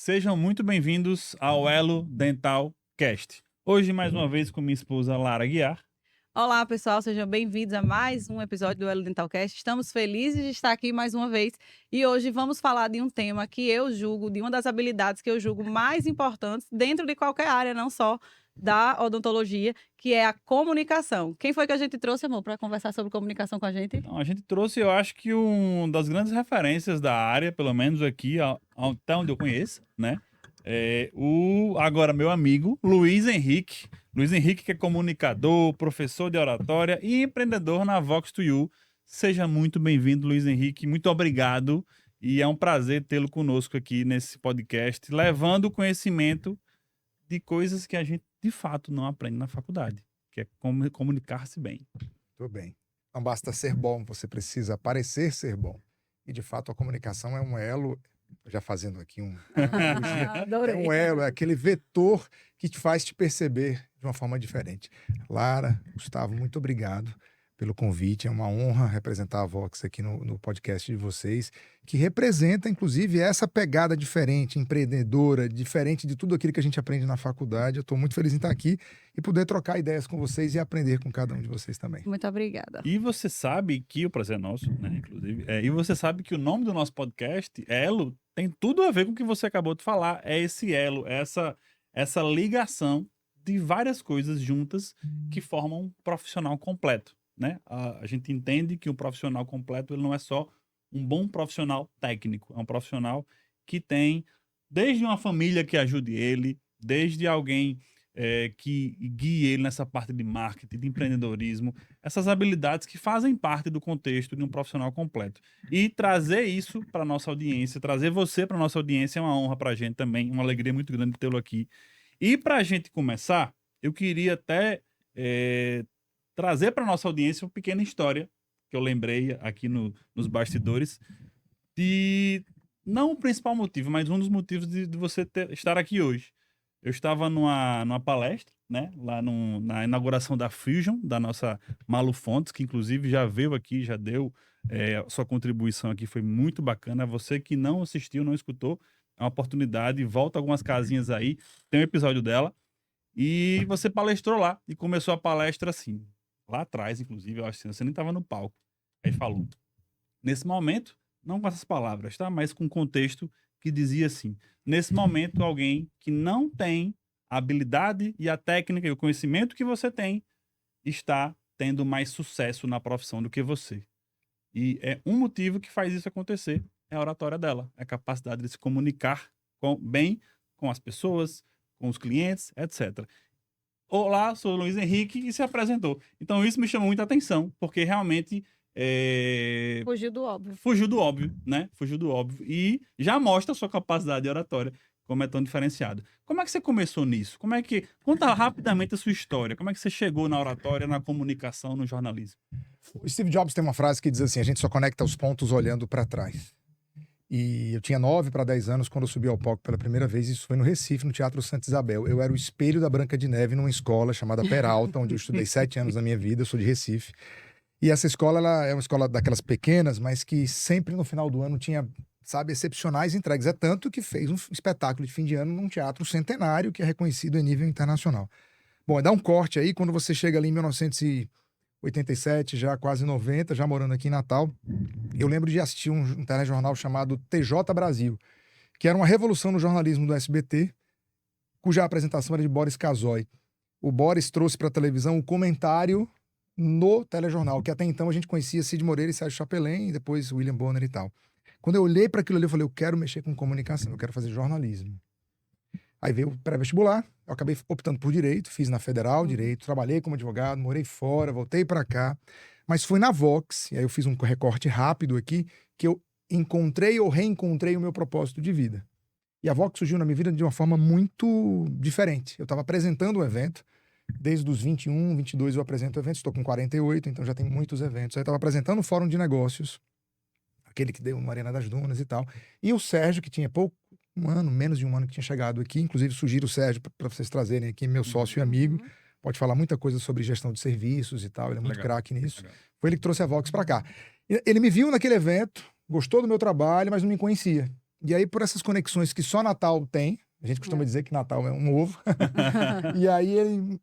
Sejam muito bem-vindos ao Elo Dental Cast. Hoje, mais uma vez, com minha esposa Lara Guiar. Olá, pessoal, sejam bem-vindos a mais um episódio do Elo Dental Cast. Estamos felizes de estar aqui mais uma vez e hoje vamos falar de um tema que eu julgo, de uma das habilidades que eu julgo mais importantes dentro de qualquer área, não só da odontologia, que é a comunicação. Quem foi que a gente trouxe, amor, para conversar sobre comunicação com a gente? Então, a gente trouxe, eu acho que uma das grandes referências da área, pelo menos aqui, até onde eu conheço, né? Agora meu amigo Luiz Henrique. Luiz Henrique, que é comunicador, professor de oratória e empreendedor na Vox2U. Seja muito bem-vindo, Luiz Henrique. Muito obrigado. E é um prazer tê-lo conosco aqui nesse podcast, levando o conhecimento de coisas que a gente, de fato, não aprende na faculdade, que é como comunicar-se bem. Tudo bem. Não basta ser bom, você precisa parecer ser bom. E, de fato, a comunicação é um elo, já fazendo aqui Adorei. é um elo, é aquele vetor que te faz te perceber de uma forma diferente. Lara, Gustavo, muito obrigado pelo convite. É uma honra representar a Vox aqui no podcast de vocês, que representa, inclusive, essa pegada diferente, empreendedora, diferente de tudo aquilo que a gente aprende na faculdade. Eu estou muito feliz em estar aqui e poder trocar ideias com vocês e aprender com cada um de vocês também. Muito obrigada. E você sabe que o prazer é nosso, né, inclusive. E você sabe que o nome do nosso podcast, Elo, tem tudo a ver com o que você acabou de falar. É esse elo, essa ligação de várias coisas juntas que formam um profissional completo, né? A gente entende que o profissional completo ele não é só um bom profissional técnico, é um profissional que tem desde uma família que ajude ele, desde alguém que guie ele nessa parte de marketing, de empreendedorismo, essas habilidades que fazem parte do contexto de um profissional completo. E trazer isso para nossa audiência, trazer você para nossa audiência é uma honra para a gente também, uma alegria muito grande tê-lo aqui. E para a gente começar, eu queria até trazer para nossa audiência uma pequena história que eu lembrei aqui nos bastidores de, não o principal motivo, mas um dos motivos de você estar aqui hoje. Eu estava numa palestra, né, lá na inauguração da Fusion, da nossa Malu Fontes, que inclusive já veio aqui, já deu sua contribuição aqui, foi muito bacana. Você que não assistiu, não escutou, é uma oportunidade, volta algumas casinhas aí, tem um episódio dela. E você palestrou lá e começou a palestra assim, lá atrás, inclusive, eu acho que você nem estava no palco. Aí falou, nesse momento, não com essas palavras, tá? Mas com contexto que dizia assim, nesse momento, alguém que não tem a habilidade e a técnica e o conhecimento que você tem está tendo mais sucesso na profissão do que você. E é um motivo que faz isso acontecer, é a oratória dela, é a capacidade de se comunicar bem com as pessoas, com os clientes, etc. Olá, sou o Luiz Henrique e se apresentou. Então isso me chamou muita atenção, porque realmente Fugiu do óbvio. fugiu do óbvio, né? Fugiu do óbvio e já mostra a sua capacidade de oratória, como é tão diferenciada. Como é que você começou nisso? Conta rapidamente a sua história. Como é que você chegou na oratória, na comunicação, no jornalismo? O Steve Jobs tem uma frase que diz assim, a gente só conecta os pontos olhando para trás. E eu tinha 9 para 10 anos quando eu subi ao palco pela primeira vez, isso foi no Recife, no Teatro Santa Isabel. Eu era o espelho da Branca de Neve numa escola chamada Peralta, onde eu estudei 7 anos da minha vida, eu sou de Recife. E essa escola, ela é uma escola daquelas pequenas, mas que sempre no final do ano tinha, sabe, excepcionais entregas. É tanto que fez um espetáculo de fim de ano num teatro centenário que é reconhecido em nível internacional. Bom, dá um corte aí, quando você chega ali em 1987, já quase 90, já morando aqui em Natal, eu lembro de assistir um telejornal chamado TJ Brasil, que era uma revolução no jornalismo do SBT, cuja apresentação era de Boris Casoy. O Boris trouxe para a televisão o comentário no telejornal, que até então a gente conhecia Cid Moreira e Sérgio Chapelin, e depois William Bonner e tal. Quando eu olhei para aquilo ali, eu falei, eu quero mexer com comunicação, eu quero fazer jornalismo. Aí veio o pré-vestibular, eu acabei optando por direito, fiz na Federal Direito, trabalhei como advogado, morei fora, voltei para cá, mas foi na Vox, e aí eu fiz um recorte rápido aqui, que eu encontrei ou reencontrei o meu propósito de vida. E a Vox surgiu na minha vida de uma forma muito diferente. Eu estava apresentando o evento, desde os 21, 22 eu apresento eventos, estou com 48, então já tem muitos eventos. Aí eu estava apresentando o Fórum de Negócios, aquele que deu no Arena das Dunas e tal. E o Sérgio, que tinha menos de um ano que tinha chegado aqui, inclusive sugiro o Sérgio para vocês trazerem aqui, meu sócio e amigo, pode falar muita coisa sobre gestão de serviços e tal, ele é muito craque nisso. Legal. Foi ele que trouxe a Vox para cá. Ele me viu naquele evento, gostou do meu trabalho, mas não me conhecia. E aí, por essas conexões que só Natal tem, a gente costuma dizer que Natal é um ovo, e aí ele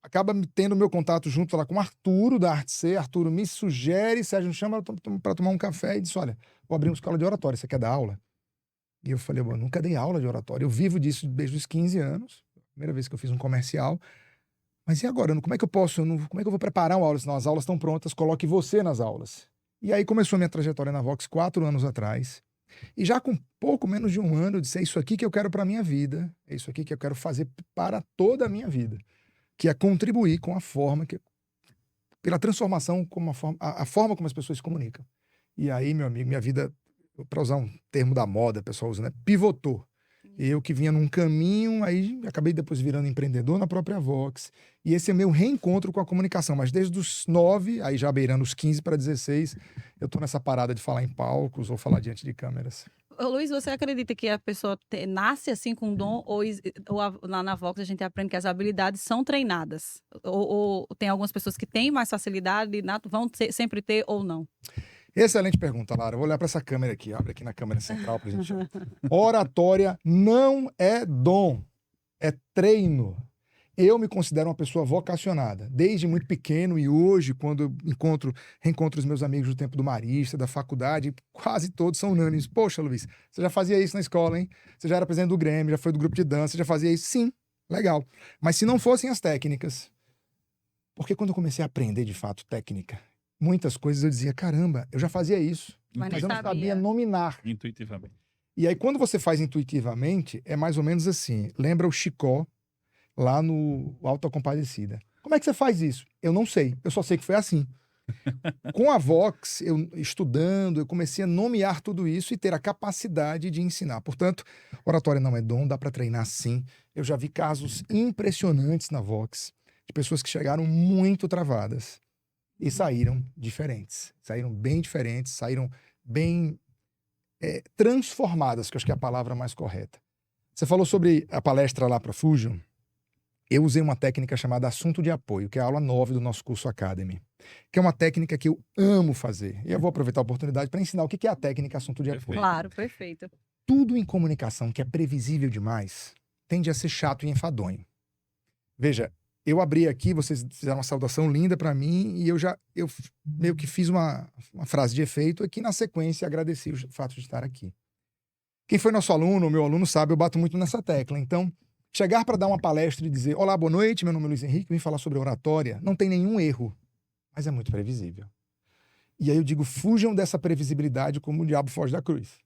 acaba tendo meu contato junto lá com o Arturo, da Arte C. Arturo me sugere, Sérgio me chama para tomar um café e disse, olha, vou abrir uma escola de oratória, você quer dar aula? E eu falei, eu nunca dei aula de oratória, eu vivo disso desde os 15 anos, primeira vez que eu fiz um comercial, mas e agora? Como é que eu posso, como é que eu vou preparar uma aula? Senão as aulas estão prontas, coloque você nas aulas. E aí começou a minha trajetória na Vox 4 anos atrás, e já com pouco menos de um ano, eu disse, é isso aqui que eu quero para a minha vida, é isso aqui que eu quero fazer para toda a minha vida, que é contribuir com a forma, pela transformação, a forma como as pessoas se comunicam. E aí, meu amigo, minha vida, para usar um termo da moda, o pessoal usa, né? Pivotou. Eu que vinha num caminho, aí acabei depois virando empreendedor na própria Vox. E esse é meu reencontro com a comunicação. Mas desde os 9, aí já beirando os 15 para 16, eu tô nessa parada de falar em palcos ou falar diante de câmeras. Ô, Luiz, você acredita que a pessoa nasce assim com dom ou lá na Vox a gente aprende que as habilidades são treinadas? Ou tem algumas pessoas que têm mais facilidade, vão sempre ter ou não? Excelente pergunta, Lara. Vou olhar para essa câmera aqui. Abre aqui na câmera central para a gente. Oratória não é dom, é treino. Eu me considero uma pessoa vocacionada, desde muito pequeno e hoje, quando eu reencontro os meus amigos do tempo do Marista, da faculdade, quase todos são unânimes. Poxa, Luiz, você já fazia isso na escola, hein? Você já era presidente do Grêmio, já foi do grupo de dança, já fazia isso? Sim, legal. Mas se não fossem as técnicas, porque quando eu comecei a aprender de fato técnica, muitas coisas eu dizia, caramba, eu já fazia isso, mas eu não sabia nominar. Intuitivamente. E aí, quando você faz intuitivamente, é mais ou menos assim. Lembra o Chicó, lá no Auto da Compadecida. Como é que você faz isso? Eu não sei, eu só sei que foi assim. Com a Vox, eu estudando, eu comecei a nomear tudo isso e ter a capacidade de ensinar. Portanto, oratória não é dom, dá para treinar sim. Eu já vi casos impressionantes na Vox, de pessoas que chegaram muito travadas e saíram diferentes. Saíram bem diferentes, saíram bem transformadas, que eu acho que é a palavra mais correta. Você falou sobre a palestra lá para Fusion. Eu usei uma técnica chamada assunto de apoio, que é a aula 9 do nosso curso Academy, que é uma técnica que eu amo fazer. E eu vou aproveitar a oportunidade para ensinar o que é a técnica assunto de apoio. Claro, perfeito. Tudo em comunicação que é previsível demais tende a ser chato e enfadonho. Veja, eu abri aqui, vocês fizeram uma saudação linda para mim e eu meio que fiz uma frase de efeito aqui, na sequência agradeci o fato de estar aqui. Quem foi nosso aluno, meu aluno sabe, eu bato muito nessa tecla. Então, chegar para dar uma palestra e dizer, olá, boa noite, meu nome é Luiz Henrique, vim falar sobre oratória, não tem nenhum erro, mas é muito previsível. E aí eu digo, fujam dessa previsibilidade como o diabo foge da cruz.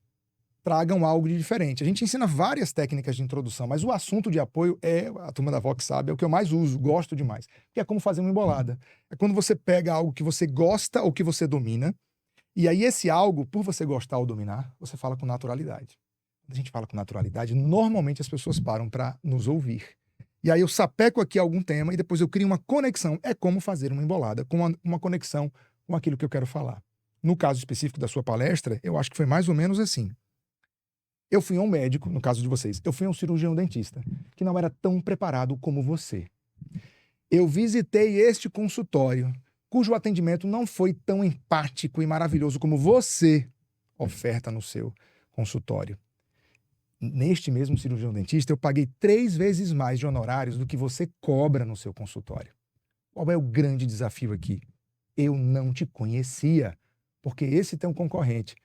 Tragam algo de diferente. A gente ensina várias técnicas de introdução, mas o assunto de apoio a turma da Vox sabe, é o que eu mais uso, gosto demais. Que é como fazer uma embolada. É quando você pega algo que você gosta ou que você domina, e aí esse algo, por você gostar ou dominar, você fala com naturalidade. Quando a gente fala com naturalidade, normalmente as pessoas param para nos ouvir. E aí eu sapeco aqui algum tema e depois eu crio uma conexão. É como fazer uma embolada, com uma conexão com aquilo que eu quero falar. No caso específico da sua palestra, eu acho que foi mais ou menos assim. Eu fui a um médico, no caso de vocês, eu fui a um cirurgião dentista, que não era tão preparado como você. Eu visitei este consultório, cujo atendimento não foi tão empático e maravilhoso como você oferta no seu consultório. Neste mesmo cirurgião dentista, eu paguei 3 vezes mais de honorários do que você cobra no seu consultório. Qual é o grande desafio aqui? Eu não te conhecia, porque esse teu concorrente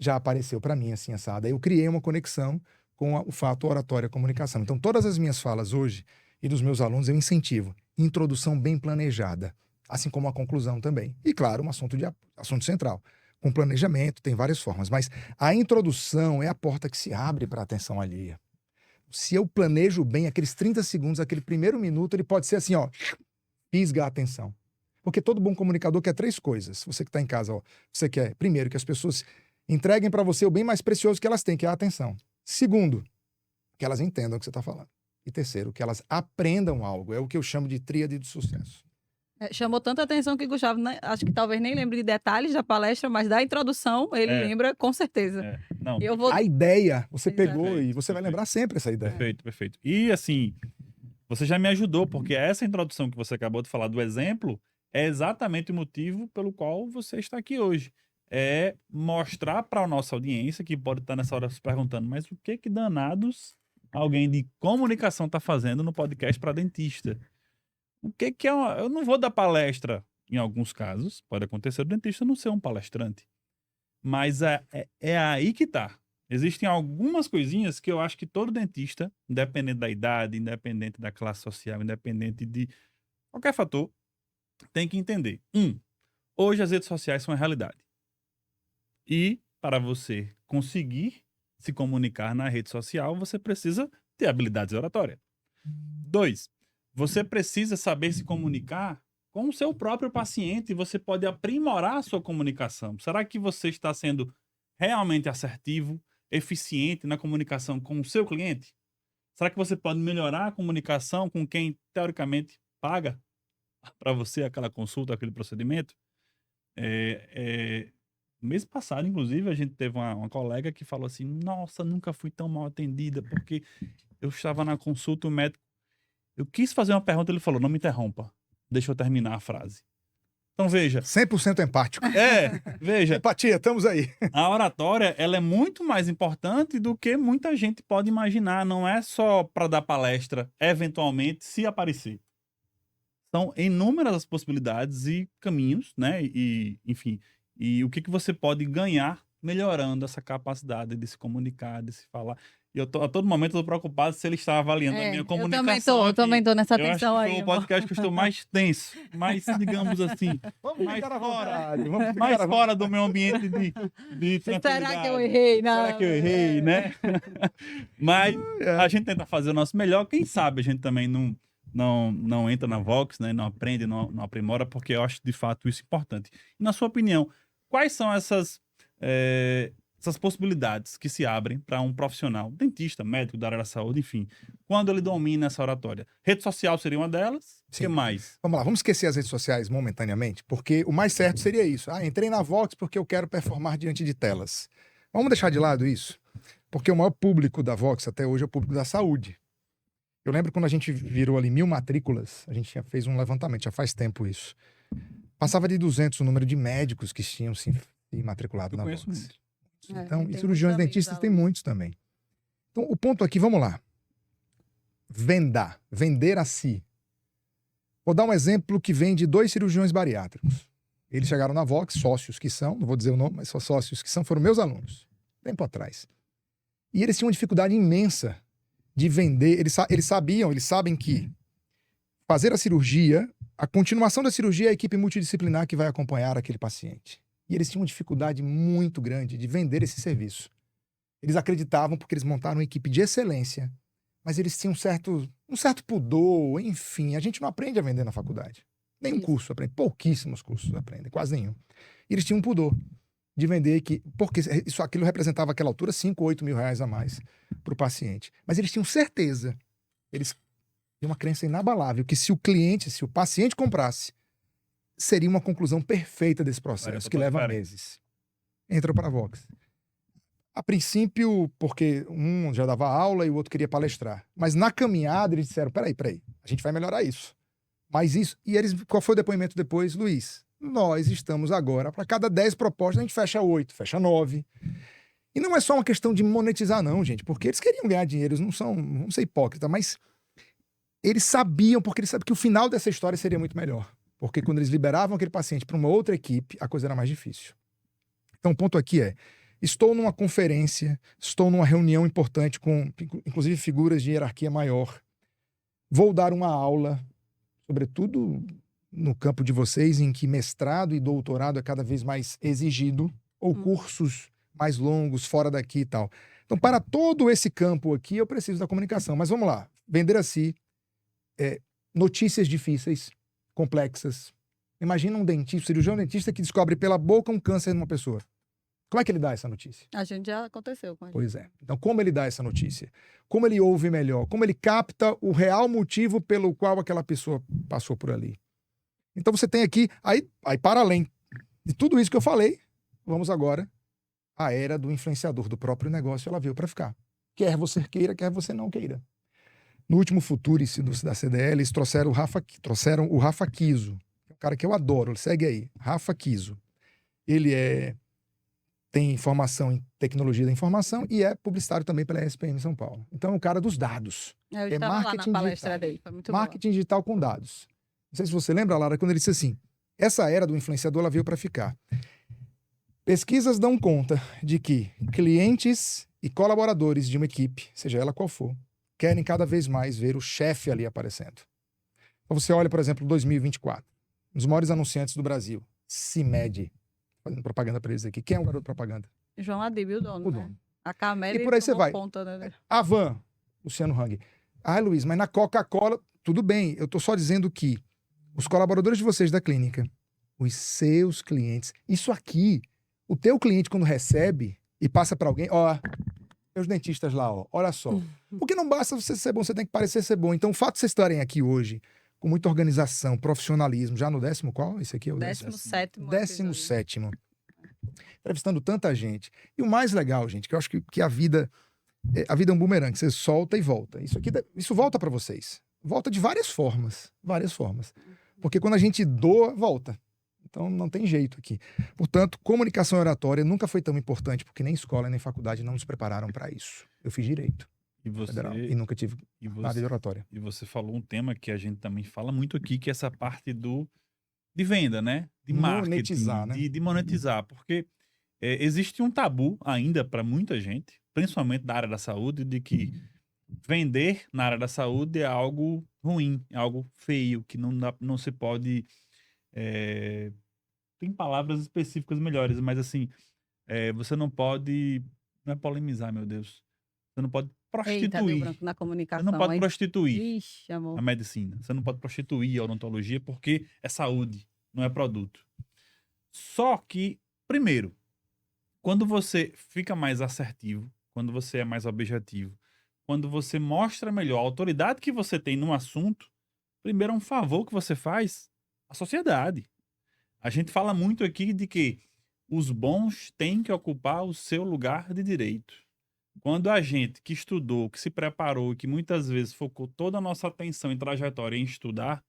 já apareceu para mim assim, assada. Eu criei uma conexão com o fato oratória-comunicação. Então, todas as minhas falas hoje e dos meus alunos, eu incentivo introdução bem planejada, assim como a conclusão também. E, claro, um assunto central. Com planejamento, tem várias formas, mas a introdução é a porta que se abre para a atenção alheia. Se eu planejo bem aqueles 30 segundos, aquele primeiro minuto, ele pode ser assim, ó, fisga a atenção. Porque todo bom comunicador quer 3 coisas. Você que está em casa, ó, você quer, primeiro, que as pessoas entreguem para você o bem mais precioso que elas têm, que é a atenção. Segundo, que elas entendam o que você está falando. E terceiro, que elas aprendam algo. É o que eu chamo de tríade do sucesso. Chamou tanta atenção que Gustavo, acho que talvez nem lembre de detalhes da palestra, mas da introdução ele lembra com certeza. Não. A ideia, você pegou Perfeito, e você vai lembrar sempre essa ideia. Perfeito. E assim, você já me ajudou, porque essa introdução que você acabou de falar do exemplo é exatamente o motivo pelo qual você está aqui hoje. é mostrar para a nossa audiência, que pode estar nessa hora se perguntando, mas o que danados alguém de comunicação está fazendo no podcast para dentista? O que é uma... Eu não vou dar palestra em alguns casos, pode acontecer o dentista não ser um palestrante, mas é aí que tá. Existem algumas coisinhas que eu acho que todo dentista, independente da idade, independente da classe social, independente de qualquer fator, tem que entender. Hoje as redes sociais são a realidade. E para você conseguir se comunicar na rede social, você precisa ter habilidades de oratória. 2, você precisa saber se comunicar com o seu próprio paciente. Você pode aprimorar a sua comunicação. Será que você está sendo realmente assertivo, eficiente na comunicação com o seu cliente? Será que você pode melhorar a comunicação com quem, teoricamente, paga para você aquela consulta, aquele procedimento? Mês passado, inclusive, a gente teve uma colega que falou assim, nossa, nunca fui tão mal atendida, porque eu estava na consulta, o médico, eu quis fazer uma pergunta, ele falou, não me interrompa, deixa eu terminar a frase. Então, veja. 100% empático. Veja. Empatia, estamos aí. A oratória, ela é muito mais importante do que muita gente pode imaginar. Não é só para dar palestra, eventualmente, se aparecer. São inúmeras as possibilidades e caminhos, né? Enfim, e o que você pode ganhar melhorando essa capacidade de se comunicar, de se falar. E a todo momento eu tô preocupado se ele está avaliando a minha comunicação. Eu também tô nessa Eu acho atenção que aí. foi o podcast que eu estou mais tenso, mais, digamos assim, mais fora do meu ambiente de tranquilidade. Será que eu errei? Não. Será que eu errei, né? Mas a gente tenta fazer o nosso melhor. Quem sabe a gente também não entra na Vox, né? Não aprende, não aprimora, porque eu acho de fato isso importante. E, na sua opinião, quais são essas possibilidades que se abrem para um profissional, dentista, médico da área da saúde, enfim, quando ele domina essa oratória? Rede social seria uma delas? O que mais? Vamos lá, vamos esquecer as redes sociais momentaneamente, porque o mais certo seria isso. Entrei na Vox porque eu quero performar diante de telas. Vamos deixar de lado isso, porque o maior público da Vox até hoje é o público da saúde. Eu lembro quando a gente virou ali 1.000 matrículas, a gente fez um levantamento, já faz tempo isso. Passava de 200 o número de médicos que tinham se matriculado na Vox. Muito. Então, e cirurgiões dentistas tem muitos também. Então, o ponto aqui, vamos lá. Vender a si. Vou dar um exemplo que vem de 2 cirurgiões bariátricos. Eles chegaram na Vox, sócios que são, não vou dizer o nome, mas só sócios que são, foram meus alunos, tempo atrás. E eles tinham uma dificuldade imensa de vender. Eles sabem que fazer a cirurgia, a continuação da cirurgia é a equipe multidisciplinar que vai acompanhar aquele paciente. E eles tinham uma dificuldade muito grande de vender esse serviço. Eles acreditavam porque eles montaram uma equipe de excelência, mas eles tinham um certo pudor, enfim. A gente não aprende a vender na faculdade. Nenhum curso aprende, pouquíssimos cursos aprendem, quase nenhum. E eles tinham um pudor de vender, porque aquilo representava aquela altura 5 ou 8 mil reais a mais para o paciente. Mas eles tinham certeza, eles tinham uma crença inabalável, que se o paciente comprasse, seria uma conclusão perfeita desse processo, que leva meses. Entrou para a Vox. A princípio, porque um já dava aula e o outro queria palestrar. Mas na caminhada eles disseram, peraí, a gente vai melhorar isso. Mas isso... E qual foi o depoimento depois? Luiz, nós estamos agora, para cada 10 propostas, a gente fecha 8, fecha 9. E não é só uma questão de monetizar não, gente, porque eles queriam ganhar dinheiro, eles vamos ser hipócritas, mas eles sabiam, porque eles sabiam que o final dessa história seria muito melhor. Porque quando eles liberavam aquele paciente para uma outra equipe, a coisa era mais difícil. Então, o ponto aqui é, estou numa conferência, estou numa reunião importante com, inclusive, figuras de hierarquia maior. Vou dar uma aula, sobretudo no campo de vocês, em que mestrado e doutorado é cada vez mais exigido, ou cursos mais longos, fora daqui e tal. Então, para todo esse campo aqui, eu preciso da comunicação. Mas vamos lá, vender a si, notícias difíceis, complexas. Imagina um cirurgião dentista que descobre pela boca um câncer numa pessoa. Como é que ele dá essa notícia? A gente já aconteceu com a gente. Pois é. Então, como ele dá essa notícia? Como ele ouve melhor? Como ele capta o real motivo pelo qual aquela pessoa passou por ali? Então, você tem aqui, aí para além de tudo isso que eu falei, vamos agora à era do influenciador do próprio negócio. Ela veio para ficar. Quer você queira, quer você não queira. No último Futurice da CDL, eles trouxeram o Rafa Kiso, um cara que eu adoro, segue aí, Rafa Kiso. Ele é tem formação em tecnologia da informação e é publicitário também pela ESPM em São Paulo. Então, é o cara dos dados. Eu estava lá na marketing palestra digital. dele, foi muito boa. Marketing digital com dados. Não sei se você lembra, Lara, quando ele disse assim, essa era do influenciador, ela veio para ficar. Pesquisas dão conta de que clientes e colaboradores de uma equipe, seja ela qual for, querem cada vez mais ver o chefe ali aparecendo. Então você olha, por exemplo, 2024, um dos maiores anunciantes do Brasil, CIMED, fazendo propaganda para eles aqui. Quem é o garoto propaganda? João Adib, o dono, O né? dono. A Camélia E por aí você tomou vai. conta, né? Avan, Luciano Hang. Ah, Luiz, mas na Coca-Cola, tudo bem. Eu tô só dizendo que os colaboradores de vocês da clínica, os seus clientes, isso aqui, o teu cliente quando recebe e passa para alguém, ó, meus dentistas lá, ó, olha só. Porque não basta você ser bom, você tem que parecer ser bom. Então o fato de vocês estarem aqui hoje, com muita organização, profissionalismo, já no 10º qual? Esse aqui é o 17º. 17º. Entrevistando tanta gente. E o mais legal, gente, que eu acho que a vida é um bumerangue, você solta e volta. Isso volta para vocês. Volta de várias formas. Várias formas. Porque quando a gente doa, volta. Então não tem jeito aqui. Portanto, comunicação e oratória nunca foi tão importante, porque nem escola nem faculdade não nos prepararam para isso. Eu fiz direito federal e nunca tive nada de oratória. E você falou um tema que a gente também fala muito aqui, que é essa parte de venda, né? De marketing, monetizar, né? de monetizar. Porque existe um tabu ainda para muita gente, principalmente da área da saúde, de que vender na área da saúde é algo ruim, é algo feio, que não se pode... tem palavras específicas melhores, mas assim, você não pode... Não é polemizar, meu Deus. Você não pode Eita, deu prostituir. branco na comunicação, Você não pode hein? prostituir Ixi, amor. a medicina. Você não pode prostituir a odontologia porque é saúde, não é produto. Só que, primeiro, quando você fica mais assertivo, quando você é mais objetivo, quando você mostra melhor a autoridade que você tem no assunto, primeiro é um favor que você faz à sociedade. A gente fala muito aqui de que os bons têm que ocupar o seu lugar de direito. Quando a gente que estudou, que se preparou, que muitas vezes focou toda a nossa atenção e trajetória em estudar,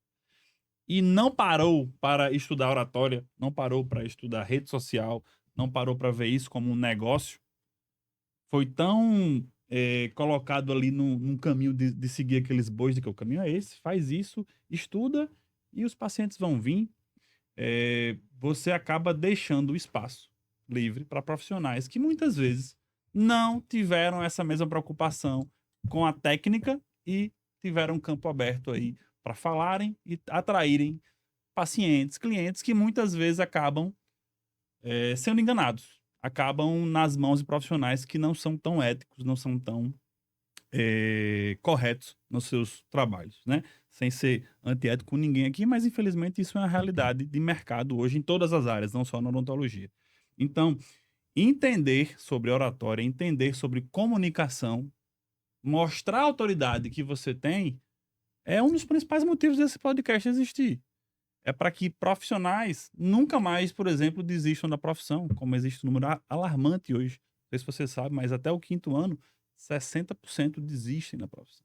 e não parou para estudar oratória, não parou para estudar rede social, não parou para ver isso como um negócio, foi tão colocado ali num caminho de seguir aqueles bois, de que o caminho é esse, faz isso, estuda e os pacientes vão vir, você acaba deixando o espaço livre para profissionais que muitas vezes não tiveram essa mesma preocupação com a técnica e tiveram um campo aberto aí para falarem e atraírem pacientes, clientes que muitas vezes acabam sendo enganados, acabam nas mãos de profissionais que não são tão éticos, não são tão corretos nos seus trabalhos, né? Sem ser antiético com ninguém aqui, mas infelizmente isso é uma realidade de mercado hoje em todas as áreas, não só na odontologia. Então, entender sobre oratória, entender sobre comunicação, mostrar a autoridade que você tem, é um dos principais motivos desse podcast existir. É para que profissionais nunca mais, por exemplo, desistam da profissão, como existe um número alarmante hoje. Não sei se você sabe, mas até o 5º ano, 60% desistem da profissão.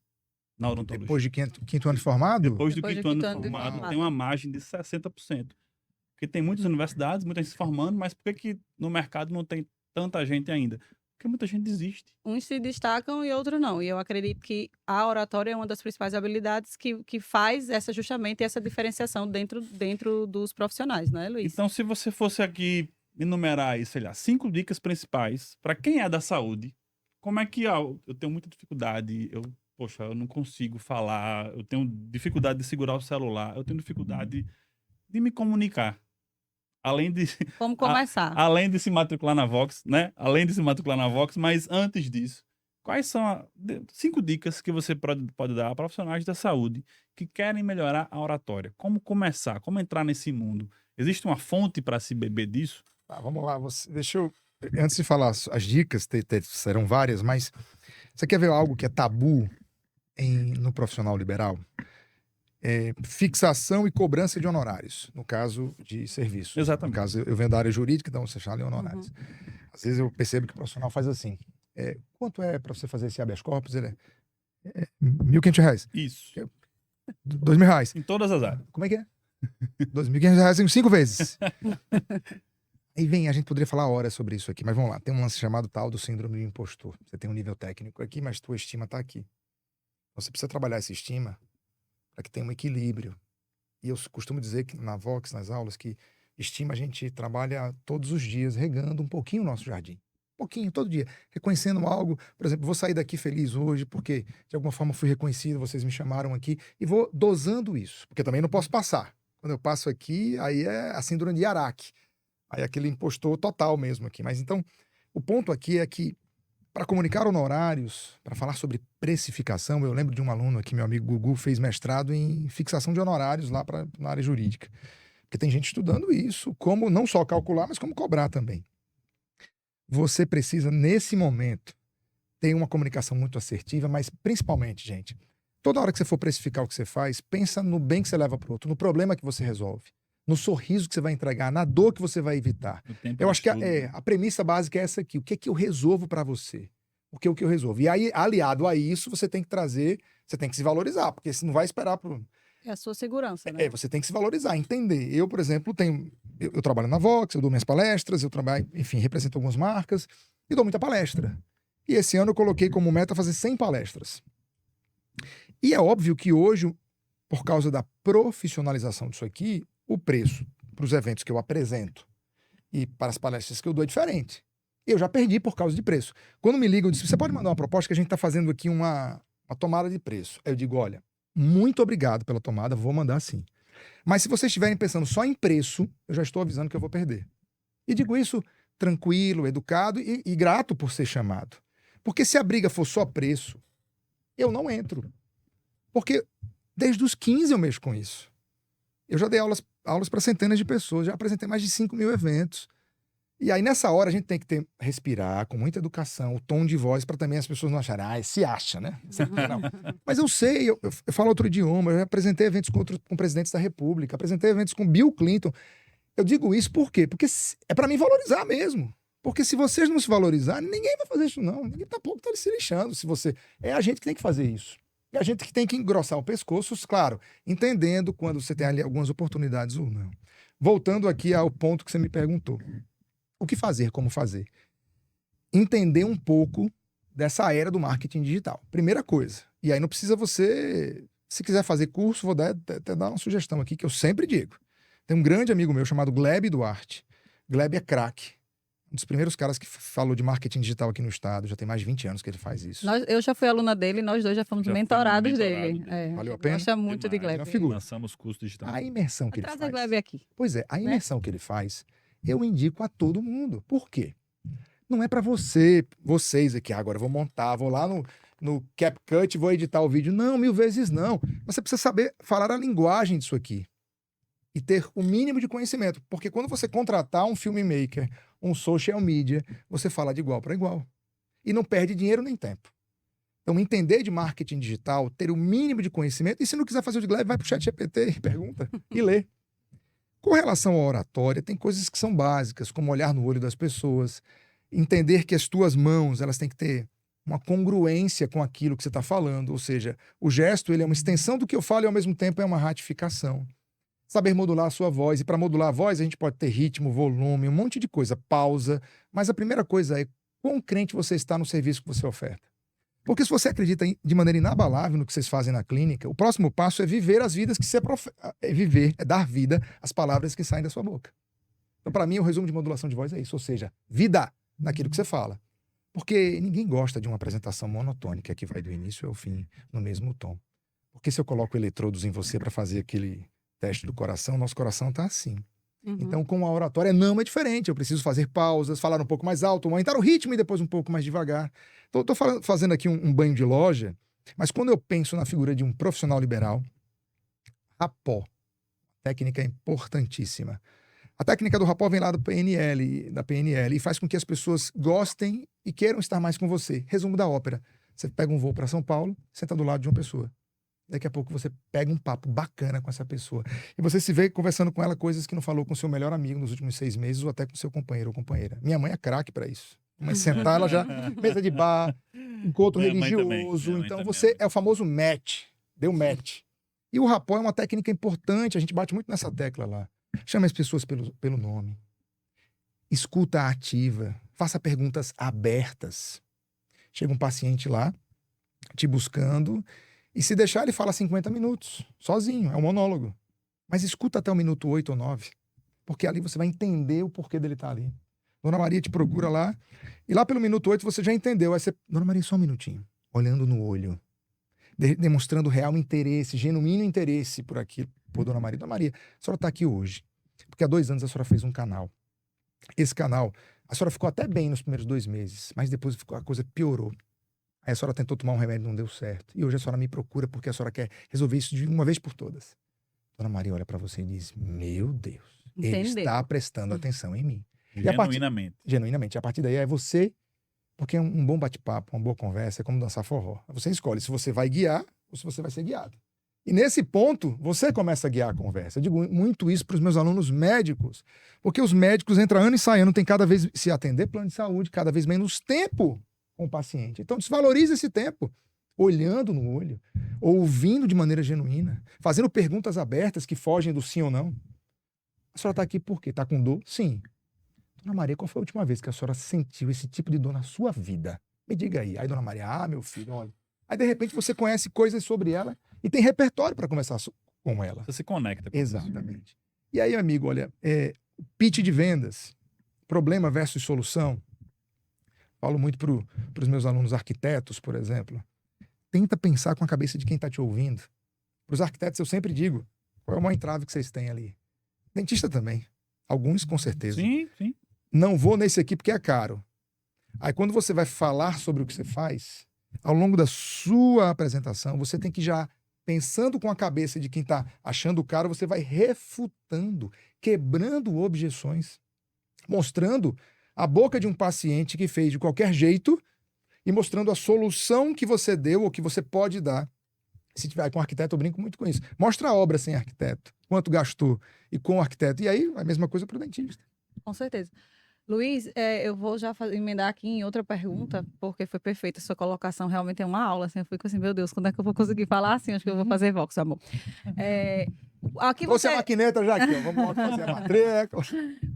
Na odontologia. Depois de quinto ano de formado? Depois do quinto ano de formado, tem uma margem de 60%. Porque tem muitas universidades, muitas se formando, mas por que no mercado não tem tanta gente ainda? Porque muita gente desiste. Uns se destacam e outros não. E eu acredito que a oratória é uma das principais habilidades que faz justamente essa diferenciação dentro dos profissionais, não é, Luiz? Então, se você fosse aqui enumerar aí, sei lá, 5 dicas principais para quem é da saúde, como é que eu tenho muita dificuldade, eu não consigo falar, eu tenho dificuldade de segurar o celular, eu tenho dificuldade de me comunicar. Além de... Como começar? Além de se matricular na Vox, né? Além de se matricular na Vox, mas antes disso, quais são 5 dicas que você pode dar a profissionais da saúde que querem melhorar a oratória? Como começar? Como entrar nesse mundo? Existe uma fonte para se beber disso? Vamos lá, deixa eu... Antes de falar as dicas, serão várias, mas você quer ver algo que é tabu no profissional liberal? Fixação e cobrança de honorários, no caso de serviço. Exatamente. No caso, eu venho da área jurídica, então você fala em honorários. Às vezes eu percebo que o profissional faz assim. Quanto é para você fazer esse habeas corpus? Ele é R$1.500. Isso. R$2.000. Em todas as áreas. Como é que é? R$2.500 em 5 vezes. Aí vem, a gente poderia falar horas sobre isso aqui, mas vamos lá. Tem um lance chamado tal do síndrome do impostor. Você tem um nível técnico aqui, mas tua estima tá aqui. Você precisa trabalhar essa estima para que tenha um equilíbrio. E eu costumo dizer que na Vox, nas aulas, que estima a gente trabalha todos os dias, regando um pouquinho o nosso jardim. Um pouquinho, todo dia. Reconhecendo algo. Por exemplo, vou sair daqui feliz hoje porque de alguma forma fui reconhecido, vocês me chamaram aqui. E vou dosando isso, porque também não posso passar. Quando eu passo aqui, aí é a síndrome de Araque. Aí é aquele impostor total mesmo aqui. Mas então, o ponto aqui é que para comunicar honorários, para falar sobre precificação, eu lembro de um aluno aqui, meu amigo Gugu, fez mestrado em fixação de honorários lá na área jurídica. Porque tem gente estudando isso, como não só calcular, mas como cobrar também. Você precisa, nesse momento, ter uma comunicação muito assertiva, mas principalmente, gente, toda hora que você for precificar o que você faz, pensa no bem que você leva para o outro, no problema que você resolve, no sorriso que você vai entregar, na dor que você vai evitar. Eu acho que a premissa básica é essa aqui. O que é que eu resolvo para você? O que eu resolvo? E aí, aliado a isso, você tem que trazer, você tem que se valorizar, porque você não vai esperar pro... É a sua segurança, né? Você tem que se valorizar, entender. Eu, por exemplo, eu trabalho na Vox, eu dou minhas palestras, eu trabalho, enfim, represento algumas marcas e dou muita palestra. E esse ano eu coloquei como meta fazer 100 palestras. E é óbvio que hoje, por causa da profissionalização disso aqui, o preço para os eventos que eu apresento e para as palestras que eu dou é diferente. Eu já perdi por causa de preço. Quando me ligam, eu disse, você pode mandar uma proposta que a gente está fazendo aqui uma tomada de preço. Aí eu digo, olha, muito obrigado pela tomada, vou mandar sim. Mas se vocês estiverem pensando só em preço, eu já estou avisando que eu vou perder. E digo isso tranquilo, educado e grato por ser chamado. Porque se a briga for só preço, eu não entro. Porque desde os 15 eu mexo com isso. Eu já dei aulas para centenas de pessoas, já apresentei mais de 5.000 eventos. E aí, nessa hora, a gente tem que respirar com muita educação, o tom de voz, para também as pessoas não acharem, se acha, né? Não. Mas eu sei, eu falo outro idioma, eu já apresentei eventos com presidentes da República, apresentei eventos com Bill Clinton. Eu digo isso por quê? Porque é para mim valorizar mesmo. Porque se vocês não se valorizarem, ninguém vai fazer isso, não. Ninguém tá se lixando. É a gente que tem que fazer isso. É a gente que tem que engrossar o pescoço, claro, entendendo quando você tem ali algumas oportunidades ou não. Voltando aqui ao ponto que você me perguntou. O que fazer, como fazer? Entender um pouco dessa era do marketing digital. Primeira coisa. E aí não precisa você... Se quiser fazer curso, vou até dar uma sugestão aqui, que eu sempre digo. Tem um grande amigo meu chamado Gleb Duarte. Gleb é craque. Um dos primeiros caras que falou de marketing digital aqui no estado. Já tem mais de 20 anos que ele faz isso. Eu já fui aluna dele, nós dois já fomos mentorados dele. Valeu a pena? Gosta muito de Gleb. Lançamos curso digital. A imersão que ele Traz faz. a Gleb aqui. Pois é, a imersão que ele faz, eu indico a todo mundo. Por quê? Não é para vocês aqui, agora eu vou montar, vou lá no CapCut e vou editar o vídeo. Não, 1000 vezes não. Você precisa saber falar a linguagem disso aqui. E ter o mínimo de conhecimento. Porque quando você contratar um filmmaker, um social media, você fala de igual para igual. E não perde dinheiro nem tempo. Então, entender de marketing digital, ter o mínimo de conhecimento, e se não quiser fazer o de Gleb, vai pro ChatGPT e pergunta e lê. Com relação à oratória, tem coisas que são básicas, como olhar no olho das pessoas, entender que as tuas mãos, elas têm que ter uma congruência com aquilo que você está falando, ou seja, o gesto ele é uma extensão do que eu falo e ao mesmo tempo é uma ratificação. Saber modular a sua voz, e para modular a voz a gente pode ter ritmo, volume, um monte de coisa, pausa, mas a primeira coisa é quão crente você está no serviço que você oferta. Porque se você acredita de maneira inabalável no que vocês fazem na clínica, o próximo passo é viver as vidas que você é dar vida às palavras que saem da sua boca. Então, para mim, o resumo de modulação de voz é isso, ou seja, vida naquilo que você fala. Porque ninguém gosta de uma apresentação monotônica que vai do início ao fim no mesmo tom. Porque se eu coloco eletrodos em você para fazer aquele teste do coração, nosso coração está assim. Então, com a oratória não é diferente. Eu preciso fazer pausas, falar um pouco mais alto, aumentar o ritmo e depois um pouco mais devagar. Então, eu estou fazendo aqui um banho de loja, mas quando eu penso na figura de um profissional liberal, rapó, técnica importantíssima. A técnica do rapó vem lá da PNL, e faz com que as pessoas gostem e queiram estar mais com você. Resumo da ópera. Você pega um voo para São Paulo, senta do lado de uma pessoa. Daqui a pouco você pega um papo bacana com essa pessoa. E você se vê conversando com ela coisas que não falou com seu melhor amigo nos últimos 6 meses ou até com seu companheiro ou companheira. Minha mãe é craque para isso. Mas sentar, ela já... Mesa de bar, encontro religioso. Então você é o famoso match. Deu match. E o rapó é uma técnica importante. A gente bate muito nessa tecla lá. Chama as pessoas pelo nome. escuta ativa, faça perguntas abertas. Chega um paciente lá, te buscando, e se deixar, ele fala 50 minutos, sozinho, é um monólogo. Mas escuta até o minuto 8 ou 9, porque ali você vai entender o porquê dele estar ali. Dona Maria te procura lá, e lá pelo minuto 8 você já entendeu. Aí você, Dona Maria, só um minutinho, olhando no olho, demonstrando real interesse, genuíno interesse por aquilo, por Dona Maria. Dona Maria, a senhora está aqui hoje, porque há 2 anos a senhora fez um canal. Esse canal, a senhora ficou até bem nos primeiros 2 meses, mas depois a coisa piorou. Aí a senhora tentou tomar um remédio, não deu certo. E hoje a senhora me procura porque a senhora quer resolver isso de uma vez por todas. Dona Maria olha para você e diz, meu Deus, ele está prestando atenção em mim. Genuinamente. Genuinamente. A partir daí é você, porque um bom bate-papo, uma boa conversa, é como dançar forró. Você escolhe se você vai guiar ou se você vai ser guiado. E nesse ponto, você começa a guiar a conversa. Eu digo muito isso para os meus alunos médicos, porque os médicos entram ano e saem ano, tem cada vez se atender plano de saúde, cada vez menos tempo com o paciente. Então, desvalorize esse tempo, olhando no olho, ouvindo de maneira genuína, fazendo perguntas abertas que fogem do sim ou não. A senhora está aqui por quê? Está com dor? Sim. Dona Maria, qual foi a última vez que a senhora sentiu esse tipo de dor na sua vida? Me diga aí. Aí, Dona Maria, meu filho, olha. Aí, de repente, você conhece coisas sobre ela e tem repertório para conversar com ela. Você se conecta com Exatamente. Isso. E aí, amigo, olha, pitch de vendas, problema versus solução. Falo muito para os meus alunos arquitetos, por exemplo. Tenta pensar com a cabeça de quem está te ouvindo. Para os arquitetos, eu sempre digo, qual é o maior entrave que vocês têm ali? Dentista também. Alguns, com certeza. Sim, sim. Não vou nesse aqui porque é caro. Aí, quando você vai falar sobre o que você faz, ao longo da sua apresentação, você tem que já, pensando com a cabeça de quem está achando caro, você vai refutando, quebrando objeções, mostrando a boca de um paciente que fez de qualquer jeito e mostrando a solução que você deu ou que você pode dar. Se tiver com arquiteto, eu brinco muito com isso. Mostra a obra sem arquiteto, quanto gastou e com o arquiteto. E aí, a mesma coisa para o dentista. Com certeza. Luiz, eu vou já emendar aqui em outra pergunta, porque foi perfeita a sua colocação, realmente é uma aula, assim, eu fico assim, meu Deus, quando é que eu vou conseguir falar assim? Acho que eu vou fazer Vox, amor. Aqui você é maquineta já aqui, ó. Vamos logo fazer a matrícula.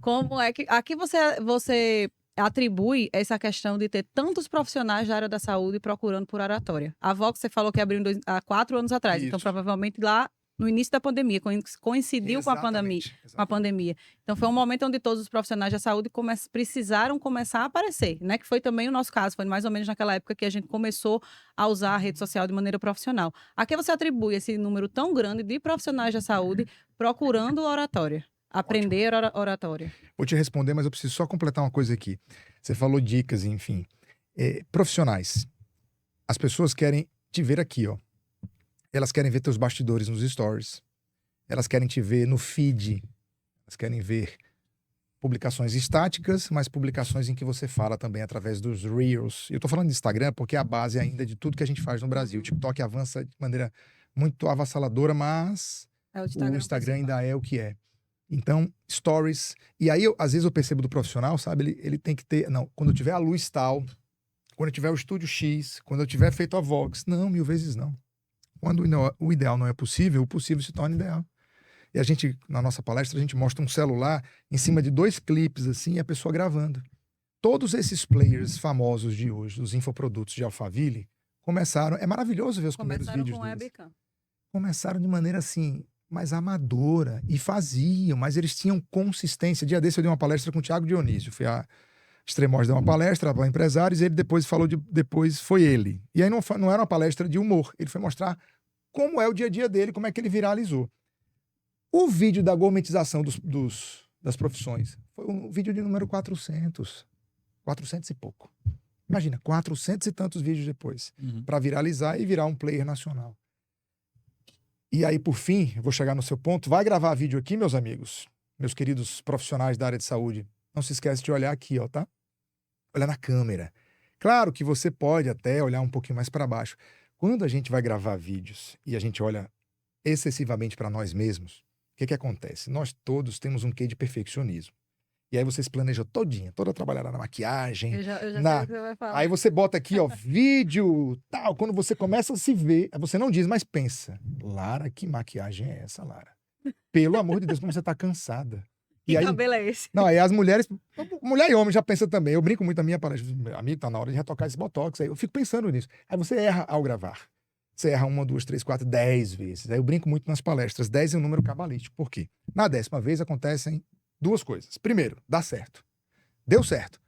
Como é que... Aqui você atribui essa questão de ter tantos profissionais da área da saúde procurando por oratória. A Vox, você falou que abriu há 4 anos atrás, Isso. então provavelmente lá no início da pandemia, coincidiu com a pandemia. Então foi um momento onde todos os profissionais da saúde precisaram começar a aparecer, né? Que foi também o nosso caso, foi mais ou menos naquela época que a gente começou a usar a rede social de maneira profissional. A que você atribui esse número tão grande de profissionais da saúde procurando oratória? Aprender oratória. Vou te responder, mas eu preciso só completar uma coisa aqui. Você falou dicas, enfim. Profissionais. As pessoas querem te ver aqui, ó. Elas querem ver teus bastidores nos stories. Elas querem te ver no feed. Elas querem ver publicações estáticas, mas publicações em que você fala também através dos Reels. Eu tô falando de Instagram porque é a base ainda de tudo que a gente faz no Brasil. O TikTok avança de maneira muito avassaladora, mas o Instagram ainda é o que é. Então, stories. E aí, às vezes eu percebo do profissional, sabe? Ele tem que ter... Não, quando eu tiver a luz tal, quando eu tiver o estúdio X, quando eu tiver feito a Vox. Não, 1000 vezes não. Quando o ideal não é possível, o possível se torna ideal. E a gente, na nossa palestra, a gente mostra um celular em cima de 2 clipes, assim, e a pessoa gravando. Todos esses players famosos de hoje, os infoprodutos de Alphaville, começaram... É maravilhoso ver os primeiros vídeos deles. Começaram de maneira, assim, mais amadora. E faziam, mas eles tinham consistência. Dia desse eu dei uma palestra com o Thiago Dionísio. Fui a Extremóis deu uma palestra para empresários e ele depois falou depois foi ele. E aí não era uma palestra de humor, ele foi mostrar como é o dia a dia dele, como é que ele viralizou. O vídeo da gourmetização das profissões foi um vídeo de número 400 e pouco. Imagina, 400 e tantos vídeos depois, para viralizar e virar um player nacional. E aí, por fim, eu vou chegar no seu ponto, vai gravar vídeo aqui, meus amigos, meus queridos profissionais da área de saúde, não se esquece de olhar aqui, ó, tá? Olha na câmera. Claro que você pode até olhar um pouquinho mais para baixo. Quando a gente vai gravar vídeos e a gente olha excessivamente para nós mesmos, o que acontece? Nós todos temos um quê de perfeccionismo. E aí você se planeja toda trabalhada na maquiagem. Eu já sei o que você vai falar. Aí você bota aqui, ó, vídeo, tal. Quando você começa a se ver, você não diz, mas pensa. Lara, que maquiagem é essa, Lara? Pelo amor de Deus, como você tá cansada. Que aí, cabelo é esse? não, aí as mulheres, mulher e homem já pensa também. Eu brinco muito na minha palestra, amigo, tá na hora de retocar esse botox. Aí eu fico pensando nisso. Aí você erra ao gravar. Você erra 1, 2, 3, 4, 10 vezes. Aí eu brinco muito nas palestras. 10 é um número cabalístico. Por quê? Na 10ª vez acontecem 2 coisas. Primeiro, dá certo. Deu certo.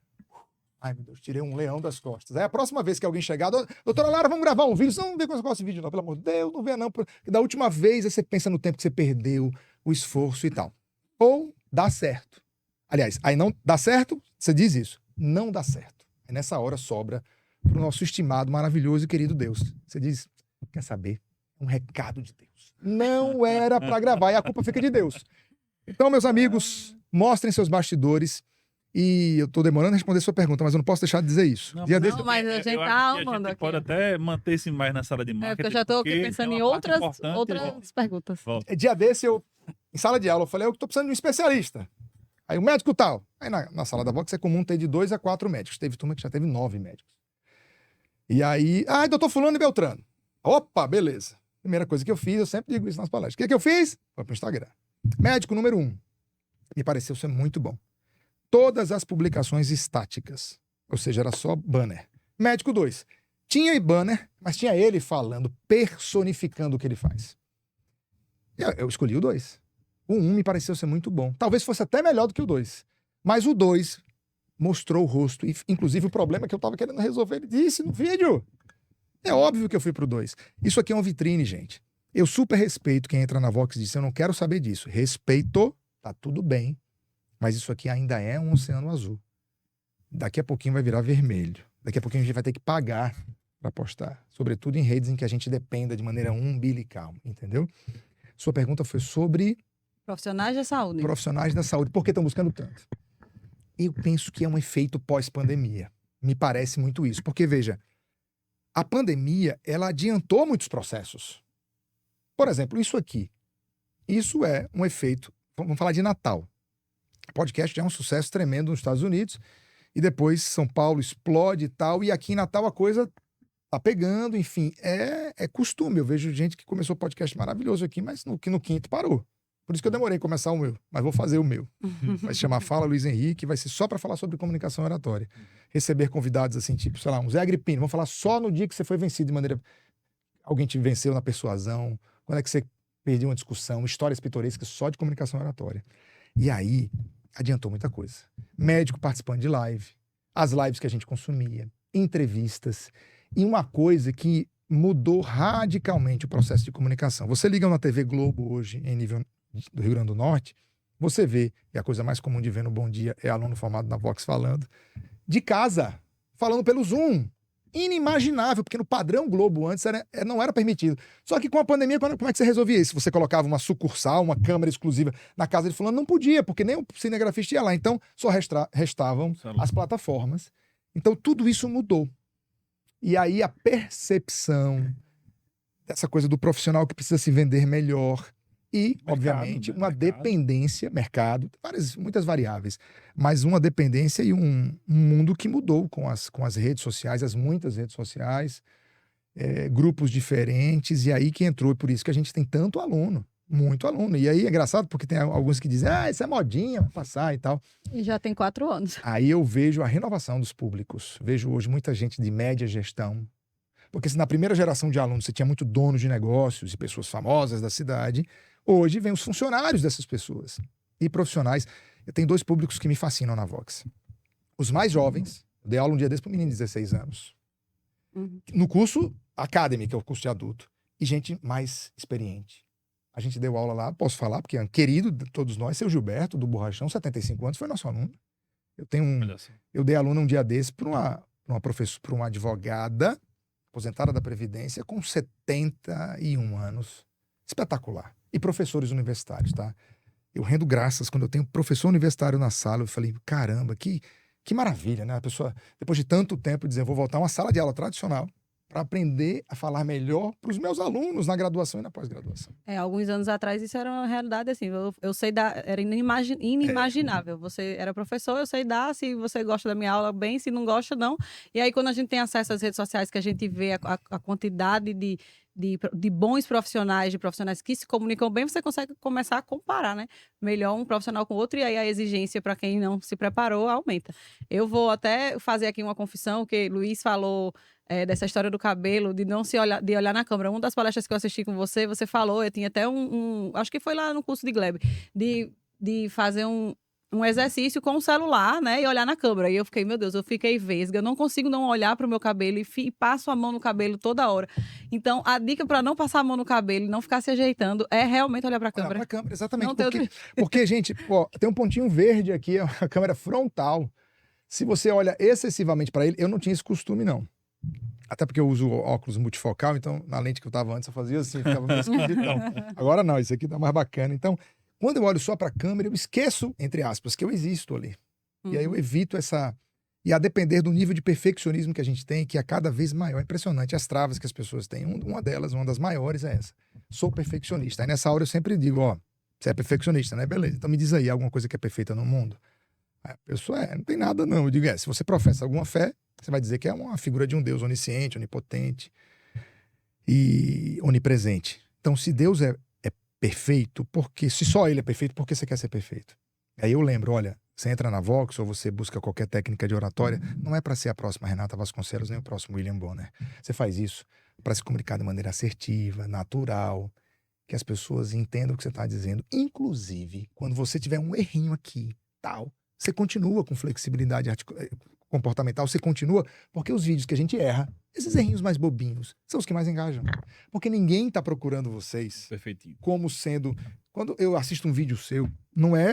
Ai, meu Deus, tirei um leão das costas. Aí a próxima vez que alguém chegar, doutora Lara, vamos gravar um vídeo. Você não vê com esse negócio de vídeo, não, pelo amor de Deus, não vê não. Da última vez, aí você pensa no tempo que você perdeu, o esforço e tal. Ou dá certo. Aliás, aí não dá certo, você diz isso. Não dá certo. Aí nessa hora sobra para o nosso estimado, maravilhoso e querido Deus. Você diz, quer saber? Um recado de Deus. Não era para gravar e a culpa fica de Deus. Então, meus amigos, mostrem seus bastidores. E eu tô demorando a responder sua pergunta, mas eu não posso deixar de dizer isso. Não, Dia mas desse- Não, mas a gente eu tá acho que arrumando a gente aqui. pode até manter-se mais na sala de É, marketing. porque eu já tô aqui porque pensando é em uma parte outras importante. perguntas. Volta. Dia desse, em sala de aula, eu falei, eu tô precisando de um especialista. Aí o médico tal. Aí na sala da Vox é comum ter de 2 a 4 médicos. Teve turma que já teve 9 médicos. E aí, doutor fulano e Beltrano. Opa, beleza. Primeira coisa que eu fiz, eu sempre digo isso nas palestras. O que eu fiz? Foi pro Instagram. Médico número 1. Me pareceu ser muito bom. Todas as publicações estáticas. Ou seja, era só banner. Médico 2. Tinha banner, mas tinha ele falando, personificando o que ele faz. Eu escolhi o 2. O 1 me pareceu ser muito bom. Talvez fosse até melhor do que o 2. Mas o 2 mostrou o rosto. E, inclusive, o problema que eu estava querendo resolver, ele disse no vídeo. É óbvio que eu fui pro 2. Isso aqui é uma vitrine, gente. Eu super respeito quem entra na Vox e diz, eu não quero saber disso. Respeito, tá tudo bem. Mas isso aqui ainda é um oceano azul. Daqui a pouquinho vai virar vermelho. Daqui a pouquinho a gente vai ter que pagar para postar. Sobretudo em redes em que a gente dependa de maneira umbilical, entendeu? Sua pergunta foi sobre Profissionais da saúde. profissionais da saúde. Por que estão buscando tanto? Eu penso que é um efeito pós-pandemia. Me parece muito isso. Porque, veja, a pandemia, ela adiantou muitos processos. Por exemplo, isso aqui. Isso é um efeito... Vamos falar de Natal. O podcast já é um sucesso tremendo nos Estados Unidos. E depois São Paulo explode e tal. E aqui em Natal a coisa tá pegando. Enfim, é costume. Eu vejo gente que começou podcast maravilhoso aqui, mas no 5º parou. Por isso que eu demorei a começar o meu. Mas vou fazer o meu. Vai se chamar Fala Luiz Henrique. Vai ser só para falar sobre comunicação oratória. Receber convidados assim, tipo, sei lá, um Zé Agripino. Vamos falar só no dia que você foi vencido de maneira... Alguém te venceu na persuasão. Quando é que você perdeu uma discussão. Histórias pitorescas só de comunicação oratória. E aí, adiantou muita coisa. Médico participando de live. As lives que a gente consumia. Entrevistas. E uma coisa que mudou radicalmente o processo de comunicação. Você liga na TV Globo hoje, em nível do Rio Grande do Norte, você vê, e a coisa mais comum de ver no Bom Dia é aluno formado na Vox falando, de casa, falando pelo Zoom. Inimaginável, porque no padrão Globo antes não era permitido. Só que com a pandemia, como é que você resolvia isso? Você colocava uma sucursal, uma câmera exclusiva na casa de fulano? Não podia, porque nem o cinegrafista ia lá. Então, só restavam as plataformas. Então, tudo isso mudou. E aí, a percepção dessa coisa do profissional que precisa se vender melhor e, Mercado, obviamente, né? uma Mercado. dependência, mercado, muitas variáveis, mas uma dependência e um mundo que mudou com as redes sociais, as muitas redes sociais, grupos diferentes, e aí que entrou, por isso que a gente tem tanto aluno, muito aluno. E aí é engraçado porque tem alguns que dizem, isso é modinha, vai passar e tal. E já tem 4 anos. Aí eu vejo a renovação dos públicos, vejo hoje muita gente de média gestão, porque se na primeira geração de alunos você tinha muito dono de negócios e pessoas famosas da cidade, hoje vem os funcionários dessas pessoas e profissionais. Eu tenho 2 públicos que me fascinam na Vox. Os mais jovens, eu dei aula um dia desse para um menino de 16 anos, no curso Academy, que é o curso de adulto, e gente mais experiente. A gente deu aula lá, posso falar, porque é um querido de todos nós, seu Gilberto, do Borrachão, 75 anos, foi nosso aluno. Eu dei aluno um dia desse para uma professora, para uma advogada aposentada da Previdência com 71 anos. Espetacular. E professores universitários, tá? Eu rendo graças quando eu tenho professor universitário na sala. Eu falei, caramba, que maravilha, né? A pessoa, depois de tanto tempo, dizer, vou voltar a uma sala de aula tradicional para aprender a falar melhor para os meus alunos na graduação e na pós-graduação. Alguns anos atrás isso era uma realidade assim, eu sei dar, era inimaginável. Você era professor, eu sei dar, se você gosta da minha aula, bem, se não gosta, não. E aí quando a gente tem acesso às redes sociais, que a gente vê a quantidade de bons profissionais, de profissionais que se comunicam bem, você consegue começar a comparar, né? Melhor um profissional com outro, e aí a exigência para quem não se preparou aumenta. Eu vou até fazer aqui uma confissão, que Luiz falou dessa história do cabelo, de não se olhar, de olhar na câmera. Uma das palestras que eu assisti com você, você falou, eu tinha até acho que foi lá no curso de Gleb, de fazer um exercício com o celular, né, e olhar na câmera. E eu fiquei, meu Deus, eu fiquei vesga, eu não consigo não olhar para o meu cabelo e passo a mão no cabelo toda hora. Então, a dica para não passar a mão no cabelo e não ficar se ajeitando é realmente olhar para a câmera. Olhar para a câmera, exatamente. Não Porque, gente, ó, tem um pontinho verde aqui, a câmera frontal. Se você olha excessivamente para ele, eu não tinha esse costume, não. Até porque eu uso óculos multifocal, então na lente que eu tava antes eu fazia assim, ficava meio esquisitão. Agora não, isso aqui tá mais bacana. Então, quando eu olho só para a câmera, eu esqueço, entre aspas, que eu existo ali. E aí eu evito essa... E a depender do nível de perfeccionismo que a gente tem, que é cada vez maior. É impressionante as travas que as pessoas têm. Uma delas, uma das maiores é essa. Sou perfeccionista. Aí nessa hora eu sempre digo, ó, você é perfeccionista, né? Beleza. Então me diz aí alguma coisa que é perfeita no mundo. Aí a pessoa não tem nada não. Eu digo, se você professa alguma fé, você vai dizer que é uma figura de um Deus onisciente, onipotente e onipresente. Então se Deus é perfeito, porque se só ele é perfeito, por que você quer ser perfeito? Aí eu lembro, olha, você entra na Vox ou você busca qualquer técnica de oratória, não é para ser a próxima Renata Vasconcelos nem o próximo William Bonner. Você faz isso para se comunicar de maneira assertiva, natural, que as pessoas entendam o que você está dizendo. Inclusive, quando você tiver um errinho aqui, tal, você continua com flexibilidade comportamental, você continua, porque os vídeos que a gente erra, esses errinhos mais bobinhos, são os que mais engajam. Porque ninguém está procurando vocês Perfeitinho. como sendo... Quando eu assisto um vídeo seu,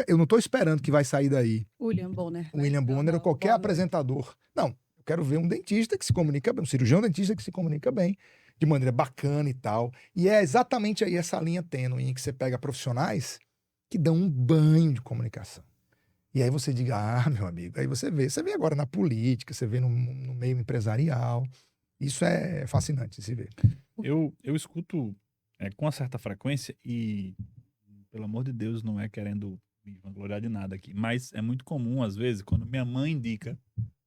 eu não estou esperando que vai sair daí William Bonner. William Bonner ou qualquer apresentador. Não, eu quero ver um dentista que se comunica bem, um cirurgião dentista que se comunica bem, de maneira bacana e tal. E é exatamente aí essa linha tênue em que você pega profissionais que dão um banho de comunicação. E aí você diga, meu amigo, aí você vê agora na política, você vê no meio empresarial. Isso é fascinante de se ver. Eu escuto com uma certa frequência e, pelo amor de Deus, não é querendo me vangloriar de nada aqui, mas é muito comum, às vezes, quando minha mãe indica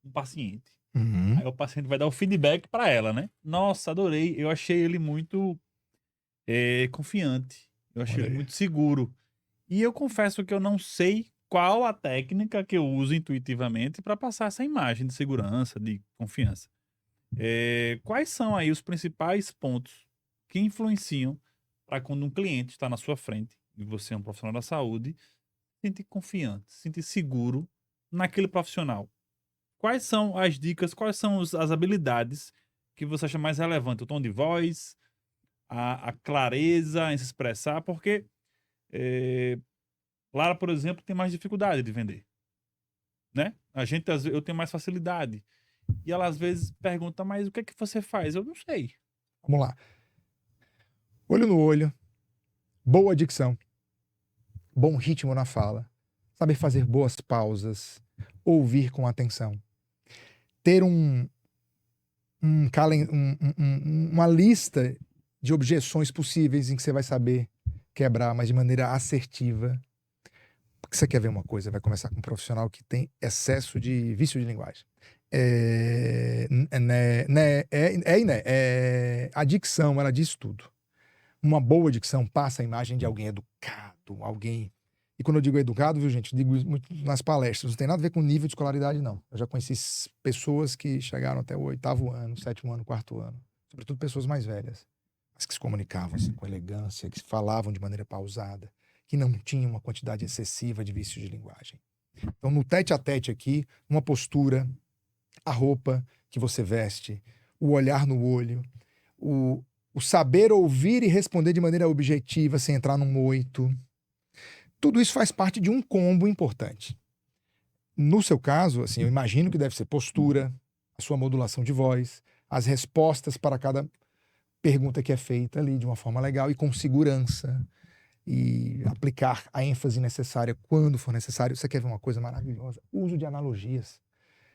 um paciente, aí o paciente vai dar o feedback para ela, né? Nossa, adorei, eu achei ele muito confiante, eu achei ele muito seguro. E eu confesso que eu não sei qual a técnica que eu uso intuitivamente para passar essa imagem de segurança, de confiança. Quais são aí os principais pontos que influenciam para quando um cliente está na sua frente e você é um profissional da saúde, se sentir confiante, se sentir seguro naquele profissional? Quais são as dicas, quais são as habilidades que você acha mais relevante? O tom de voz, a clareza em se expressar, porque Lara, por exemplo, tem mais dificuldade de vender, né? Eu tenho mais facilidade. E ela às vezes pergunta, mas o que é que você faz? Eu não sei. Vamos lá. Olho no olho, boa dicção, bom ritmo na fala, saber fazer boas pausas, ouvir com atenção, ter uma lista de objeções possíveis em que você vai saber quebrar, mas de maneira assertiva. Porque você quer ver uma coisa, vai começar com um profissional que tem excesso de vício de linguagem. A dicção, ela diz tudo. Uma boa dicção passa a imagem de alguém educado, alguém... E quando eu digo educado, viu, gente, eu digo muito nas palestras, não tem nada a ver com nível de escolaridade, não. Eu já conheci pessoas que chegaram até o 8º ano, 7º ano, 4º ano, sobretudo pessoas mais velhas, mas que se comunicavam assim, com elegância, que falavam de maneira pausada, que não tinham uma quantidade excessiva de vício de linguagem. Então, no tete-a-tete aqui, uma postura, a roupa que você veste, o olhar no olho, o saber ouvir e responder de maneira objetiva, sem entrar num moito. Tudo isso faz parte de um combo importante. No seu caso, assim, eu imagino que deve ser postura, a sua modulação de voz, as respostas para cada pergunta que é feita ali de uma forma legal e com segurança, e aplicar a ênfase necessária quando for necessário. Você quer ver uma coisa maravilhosa? Uso de analogias.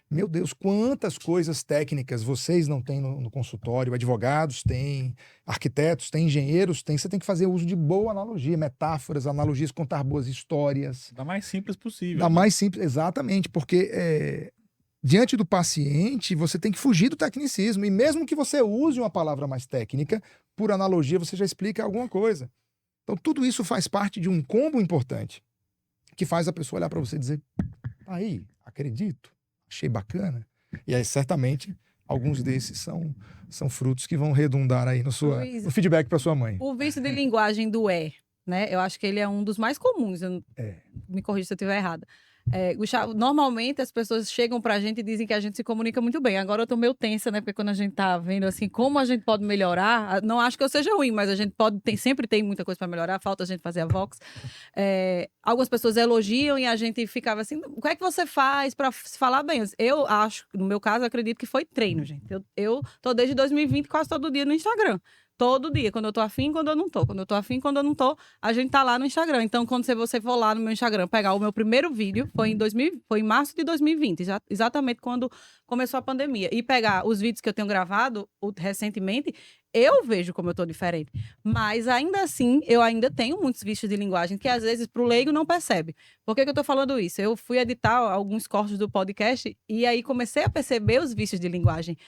Meu Deus, quantas coisas técnicas vocês não têm no consultório, advogados têm, arquitetos têm, engenheiros têm. Você tem que fazer uso de boa analogia, metáforas, analogias, contar boas histórias. Da mais simples possível. Da mais simples, exatamente, porque diante do paciente, você tem que fugir do tecnicismo. E mesmo que você use uma palavra mais técnica, por analogia, você já explica alguma coisa. Então, tudo isso faz parte de um combo importante, que faz a pessoa olhar para você e dizer, aí, acredito, achei bacana. E aí, certamente, alguns desses são frutos que vão redundar aí no feedback para sua mãe. O vício de linguagem do né? Eu acho que ele é um dos mais comuns. Me corrija se eu estiver errada. Gustavo, normalmente as pessoas chegam pra gente e dizem que a gente se comunica muito bem. Agora eu tô meio tensa, né? Porque quando a gente tá vendo assim, como a gente pode melhorar, não acho que eu seja ruim, mas a gente sempre tem muita coisa pra melhorar, falta a gente fazer a Vox. Algumas pessoas elogiam e a gente ficava assim, o que é que você faz pra se falar bem? Eu acho, no meu caso, eu acredito que foi treino, gente. Eu tô desde 2020 quase todo dia no Instagram. Todo dia, quando eu tô afim, quando eu não tô. Quando eu tô afim, quando eu não tô, a gente tá lá no Instagram. Então, quando você for lá no meu Instagram, pegar o meu primeiro vídeo, foi em março de 2020, exatamente quando começou a pandemia, e pegar os vídeos que eu tenho gravado recentemente, eu vejo como eu tô diferente. Mas, ainda assim, eu ainda tenho muitos vícios de linguagem que, às vezes, pro leigo não percebe. Por que eu tô falando isso? Eu fui editar alguns cortes do podcast e aí comecei a perceber os vícios de linguagem.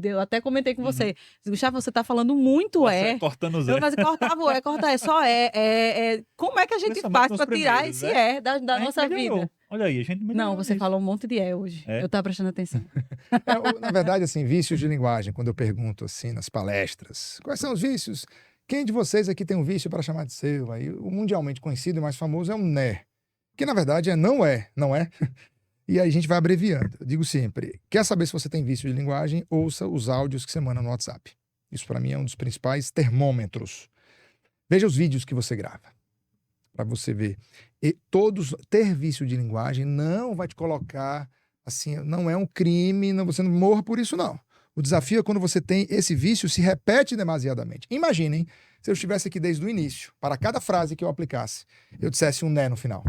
Eu até comentei com você. Gustavo, você tá falando muito cortando os eu cortava o corta só como é que a gente faz para tirar esse da nossa vida? Olha aí, a gente melhorou. Não, você falou um monte de hoje. Eu tava prestando atenção. Na verdade, assim, vícios de linguagem, quando eu pergunto assim nas palestras, quais são os vícios? Quem de vocês aqui tem um vício para chamar de seu? Aí, o mundialmente conhecido e mais famoso é um né, que na verdade não é. E aí a gente vai abreviando. Eu digo sempre, quer saber se você tem vício de linguagem? Ouça os áudios que você manda no WhatsApp. Isso para mim é um dos principais termômetros. Veja os vídeos que você grava, para você ver. E ter vício de linguagem não vai te colocar, assim, não é um crime, você não morra por isso, não. O desafio é quando você tem esse vício, se repete demasiadamente. Imaginem se eu estivesse aqui desde o início, para cada frase que eu aplicasse, eu dissesse um né no final.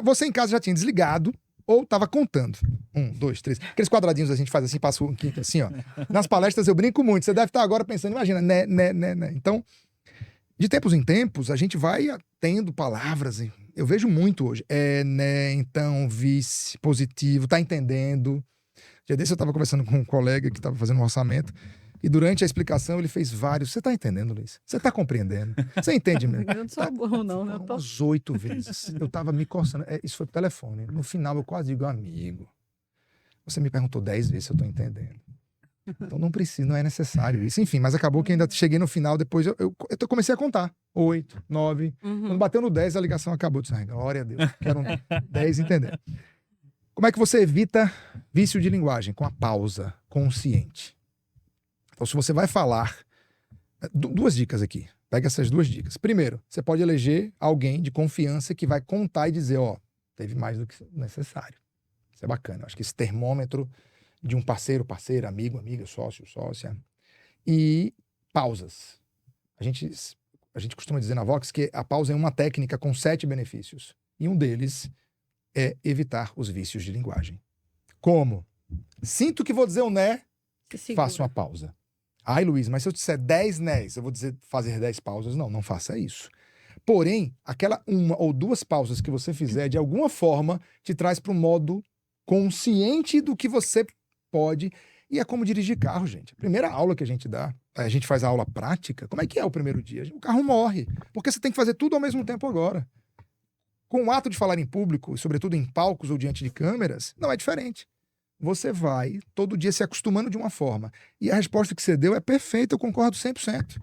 Você em casa já tinha desligado, ou estava contando. 1, 2, 3. Aqueles quadradinhos a gente faz assim, passa um quinto assim, ó. Nas palestras eu brinco muito. Você deve estar agora pensando, imagina, né. Então, de tempos em tempos, a gente vai tendo palavras. Eu vejo muito hoje. Né, então, vice, positivo, tá entendendo. Dia desse eu estava conversando com um colega que estava fazendo um orçamento. E durante a explicação ele fez vários. Você tá entendendo, Luiz? Você tá compreendendo? Você entende mesmo? Eu não sou burro, não, né? Umas 8 vezes. Eu tava me coçando. Isso foi pro telefone. No final eu quase digo, amigo, você me perguntou 10 vezes se eu tô entendendo. Então não precisa, não é necessário isso. Enfim, mas acabou que ainda cheguei no final, depois eu comecei a contar. 8, 9. Quando bateu no 10, a ligação acabou. Eu disse, glória a Deus, quero 10 entender. Como é que você evita vício de linguagem? Com a pausa consciente. Então, se você vai falar... Duas dicas aqui. Pega essas 2 dicas. Primeiro, você pode eleger alguém de confiança que vai contar e dizer, teve mais do que necessário. Isso é bacana. Acho que esse termômetro de um parceiro, parceira, amigo, amiga, sócio, sócia. E pausas. A gente costuma dizer na Vox que a pausa é uma técnica com 7 benefícios. E um deles é evitar os vícios de linguagem. Como? Sinto que vou dizer um né, faça uma pausa. Ai, Luiz, mas se eu disser 10 nés, eu vou fazer 10 pausas? Não faça isso. Porém, aquela 1 ou 2 pausas que você fizer, de alguma forma, te traz para um modo consciente do que você pode. E é como dirigir carro, gente. A primeira aula que a gente dá, a gente faz a aula prática. Como é que é o primeiro dia? O carro morre, porque você tem que fazer tudo ao mesmo tempo agora. Com o ato de falar em público, sobretudo em palcos ou diante de câmeras, não é diferente. Você vai todo dia se acostumando de uma forma. E a resposta que você deu é perfeita, eu concordo 100%.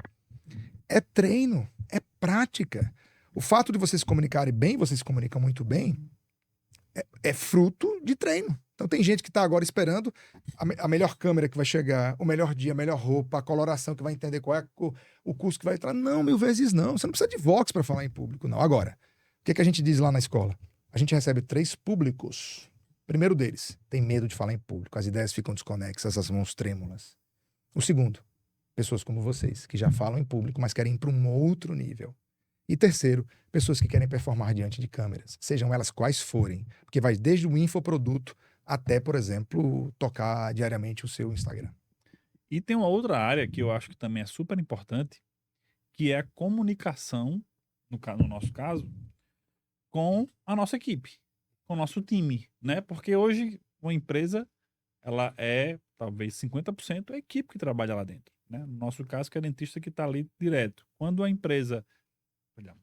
É treino, é prática. O fato de vocês se comunicarem bem, vocês se comunicam muito bem, é fruto de treino. Então tem gente que está agora esperando a melhor câmera que vai chegar, o melhor dia, a melhor roupa, a coloração que vai entender qual é o curso que vai entrar. Não, 1000 vezes não. Você não precisa de Vox para falar em público, não. Agora, o que a gente diz lá na escola? A gente recebe 3 públicos. Primeiro deles, tem medo de falar em público, as ideias ficam desconexas, as mãos trêmulas. O segundo, pessoas como vocês, que já falam em público, mas querem ir para um outro nível. E terceiro, pessoas que querem performar diante de câmeras, sejam elas quais forem, porque vai desde o infoproduto até, por exemplo, tocar diariamente o seu Instagram. E tem uma outra área que eu acho que também é super importante, que é a comunicação, no nosso caso, com a nossa equipe. com o nosso time, né? Porque hoje uma empresa, ela é talvez 50% a equipe que trabalha lá dentro, né? No nosso caso, que é dentista que está ali direto. Quando a empresa, olha, um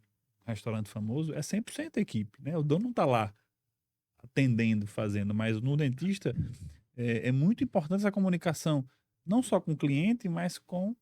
restaurante famoso, é 100% a equipe, né? O dono não está lá atendendo, fazendo, mas no dentista é muito importante essa comunicação, não só com o cliente, mas com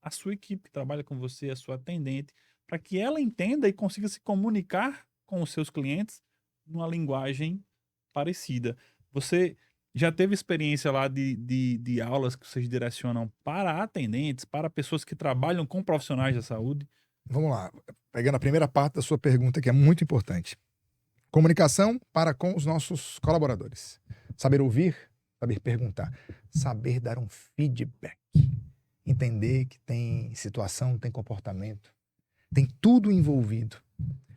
a sua equipe que trabalha com você, a sua atendente, para que ela entenda e consiga se comunicar com os seus clientes numa linguagem parecida. Você já teve experiência lá de aulas que vocês direcionam para atendentes, para pessoas que trabalham com profissionais da saúde? Vamos lá. Pegando a primeira parte da sua pergunta, que é muito importante. Comunicação para com os nossos colaboradores. Saber ouvir, saber perguntar, saber dar um feedback. Entender que tem situação, tem comportamento, tem tudo envolvido.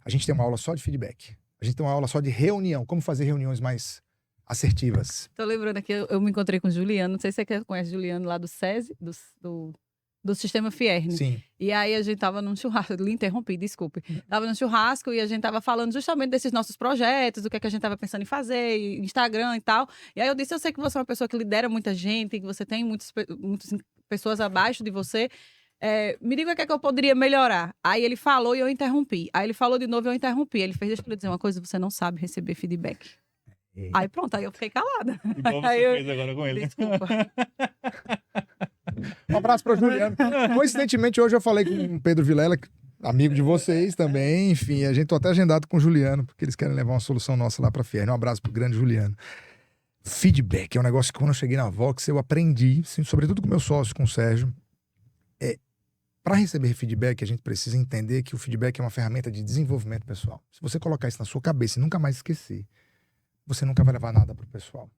A gente tem uma aula só de feedback. A gente tem uma aula só de reunião, como fazer reuniões mais assertivas. Tô lembrando aqui, eu me encontrei com o Juliano, não sei se você conhece o Juliano lá do SESI, do Sistema Fierne. Sim. E aí a gente tava num churrasco, lhe interrompi, desculpe. Tava num churrasco e a gente tava falando justamente desses nossos projetos, do que é que a gente tava pensando em fazer, Instagram e tal. E aí eu disse, eu sei que você é uma pessoa que lidera muita gente, que você tem muitas pessoas abaixo de você. Me diga o que é que eu poderia melhorar. Aí ele falou e eu interrompi. Aí ele falou de novo e eu interrompi. Ele fez, deixa eu lhe dizer uma coisa, você não sabe receber feedback. Aí pronto, aí eu fiquei calada. Igual você fez agora com ele. Desculpa. Um abraço para o Juliano. Coincidentemente, hoje eu falei com o Pedro Vilela, amigo de vocês também. Enfim, a gente tô até agendado com o Juliano, porque eles querem levar uma solução nossa lá para Fierne. Um abraço pro grande Juliano. Feedback é um negócio que quando eu cheguei na Vox, eu aprendi, assim, sobretudo com meu sócio, com o Sérgio. Para receber feedback, a gente precisa entender que o feedback é uma ferramenta de desenvolvimento pessoal. Se você colocar isso na sua cabeça e nunca mais esquecer, você nunca vai levar nada pro pessoal.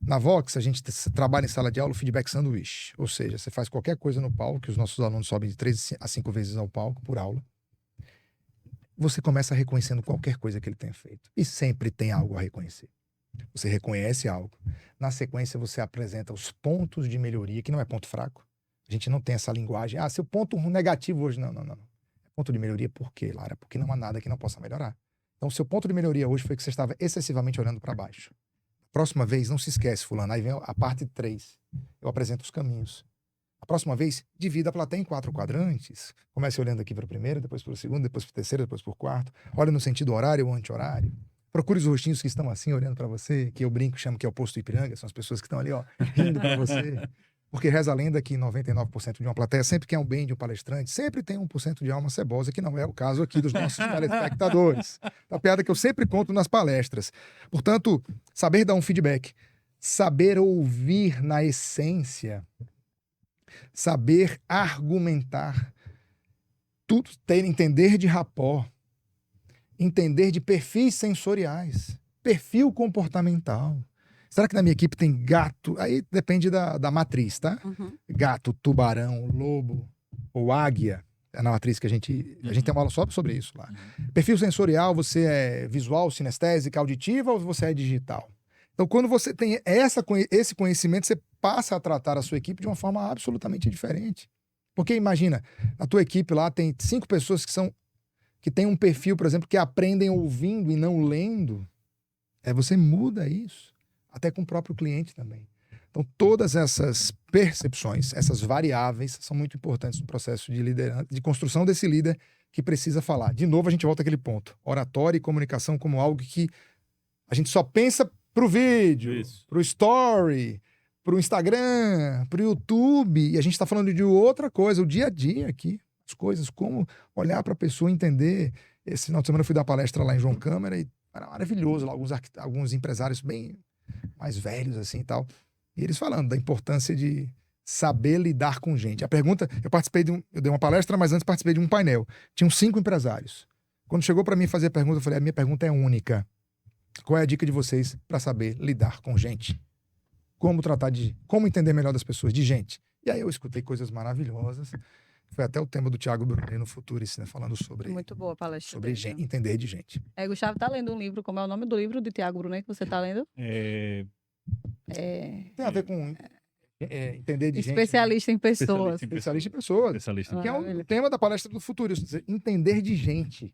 Na Vox, a gente trabalha em sala de aula o feedback sanduíche. Ou seja, você faz qualquer coisa no palco, que os nossos alunos sobem de 3 a 5 vezes ao palco por aula. Você começa reconhecendo qualquer coisa que ele tenha feito. E sempre tem algo a reconhecer. Você reconhece algo. Na sequência, você apresenta os pontos de melhoria, que não é ponto fraco. A gente não tem essa linguagem. Seu ponto negativo hoje. Não. Ponto de melhoria por quê, Lara? Porque não há nada que não possa melhorar. Então, o seu ponto de melhoria hoje foi que você estava excessivamente olhando para baixo. Próxima vez, não se esquece, fulano. Aí vem a parte 3. Eu apresento os caminhos. A próxima vez, divida a plateia em 4 quadrantes. Comece olhando aqui para o primeiro, depois para o segundo, depois para o terceiro, depois para o quarto. Olha no sentido horário ou anti-horário. Procure os rostinhos que estão assim, olhando para você, que eu brinco, chamo que é o posto Ipiranga. São as pessoas que estão ali, ó, rindo para você. Porque reza a lenda que 99% de uma plateia sempre quer um bem de um palestrante, sempre tem 1% de alma cebosa, que não é o caso aqui dos nossos telespectadores. A piada que eu sempre conto nas palestras. Portanto, saber dar um feedback, saber ouvir na essência, saber argumentar, tudo entender de rapport, entender de perfis sensoriais, perfil comportamental. Será que na minha equipe tem gato? Aí depende da matriz, tá? Uhum. Gato, tubarão, lobo ou águia. É na matriz que a gente tem uma aula só sobre isso lá. Perfil sensorial, você é visual, sinestésica, auditiva ou você é digital? Então, quando você tem esse conhecimento, você passa a tratar a sua equipe de uma forma absolutamente diferente. Porque imagina, na tua equipe lá tem 5 pessoas que têm um perfil, por exemplo, que aprendem ouvindo e não lendo. Você muda isso. Até com o próprio cliente também. Então, todas essas percepções, essas variáveis, são muito importantes no processo de liderança, de construção desse líder que precisa falar. De novo, a gente volta àquele ponto. Oratória e comunicação como algo que a gente só pensa pro vídeo, pro story, pro Instagram, pro YouTube, e a gente está falando de outra coisa, o dia a dia aqui. As coisas, como olhar para a pessoa, entender. Esse final de semana eu fui dar palestra lá em João Câmara e era maravilhoso lá, alguns empresários bem mais velhos assim e tal, e eles falando da importância de saber lidar com gente. A pergunta, eu dei uma palestra, mas antes participei de um painel. Tinham 5 empresários. Quando chegou para mim fazer a pergunta, eu falei, a minha pergunta é única. Qual é a dica de vocês para saber lidar com gente? Como entender melhor das pessoas, de gente? E aí eu escutei coisas maravilhosas. Foi até o tema do Thiago Brunet no Futurist, né? Falando sobre... Muito boa a palestra. Sobre gente, entender de gente. Gustavo tá lendo um livro, como é o nome do livro de Thiago Brunet que você tá lendo? Tem a ver com entender de Especialista em pessoas. Especialista em pessoas. Que é um tema da palestra do Futurist. Entender de gente.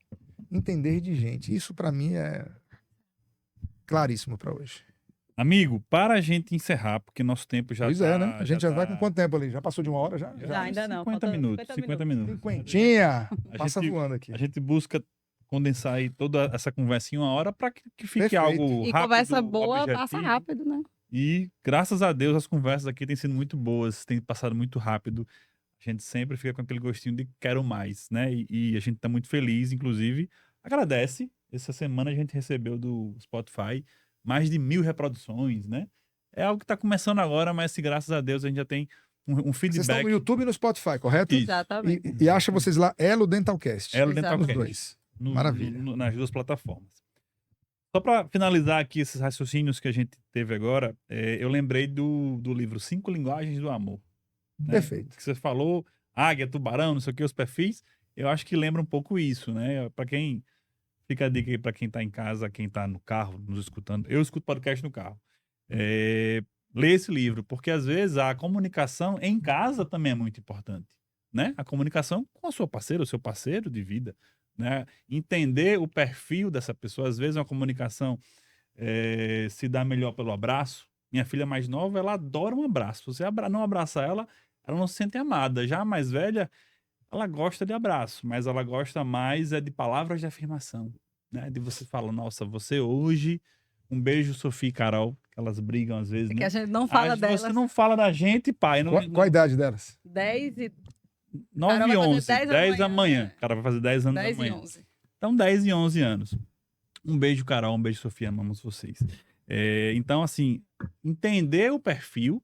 Entender de gente. Isso para mim claríssimo para hoje. Amigo, para a gente encerrar, porque nosso tempo já Pois tá... é, né? A gente já vai tá- com quanto tempo ali? Já passou de 1 hora? Já? Já, ainda não. 50 falta minutos. 50 minutos. Cinquentinha. A Passa gente- voando aqui. A gente busca condensar aí toda essa conversa em 1 hora para que fique Perfeito. algo E rápido, conversa boa objetivo. passa rápido, né? E graças a Deus as conversas aqui têm sido muito boas, têm passado muito rápido. A gente sempre fica com aquele gostinho de quero mais, né? E a gente tá muito feliz, inclusive, agradece. Essa semana a gente recebeu do Spotify mais de 1.000 reproduções, né? É algo que tá começando agora, mas graças a Deus a gente já tem um Vocês estão feedback. no YouTube e no Spotify, correto? Isso. Exatamente. E acha vocês lá Elo Dentalcast. Elo Exato. Dentalcast. Os dois. no- Maravilha. nas duas plataformas. Só para finalizar aqui esses raciocínios que a gente teve agora, eu lembrei do livro 5 Linguagens do Amor. Né? Perfeito. Que você falou, águia, tubarão, não sei o que, os perfis, eu acho que lembra um pouco isso, né? Para quem, fica a dica aí para quem tá em casa, quem tá no carro, nos escutando. Eu escuto podcast no carro. Lê esse livro, porque às vezes a comunicação em casa também é muito importante, né? A comunicação com a sua parceira, o seu parceiro de vida, né? Entender o perfil dessa pessoa. Às vezes uma comunicação se dá melhor pelo abraço. Minha filha mais nova, ela adora um abraço. Se você não abraçar ela, ela não se sente amada. Já a mais velha, ela gosta de abraço, mas ela gosta mais de palavras de afirmação, né? De você falar, nossa, você hoje... Um beijo, Sofia e Carol, que elas brigam às vezes, É né? que a gente não fala delas. Você não fala da gente, pai. Qual a idade delas? 10 e 9 Carol e vai 11. fazer 10 10 amanhã. O cara vai fazer 10 anos 10 e amanhã. 11. Então, 10 e 11 anos. Um beijo, Carol. Um beijo, Sofia. Amamos vocês. Então, assim, entender o perfil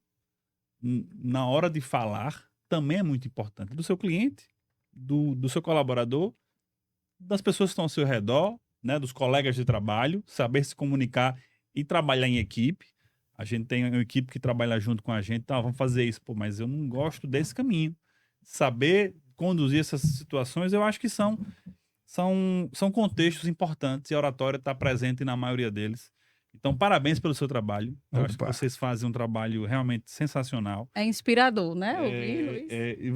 na hora de falar também é muito importante. Do seu cliente, do seu colaborador, das pessoas que estão ao seu redor, né, dos colegas de trabalho, saber se comunicar e trabalhar em equipe. A gente tem uma equipe que trabalha junto com a gente, então vamos fazer isso. Pô, mas eu não gosto desse caminho. Saber conduzir essas situações, eu acho que são contextos importantes e a oratória está presente na maioria deles. Então, parabéns pelo seu trabalho. Eu acho que vocês fazem um trabalho realmente sensacional. É inspirador, né?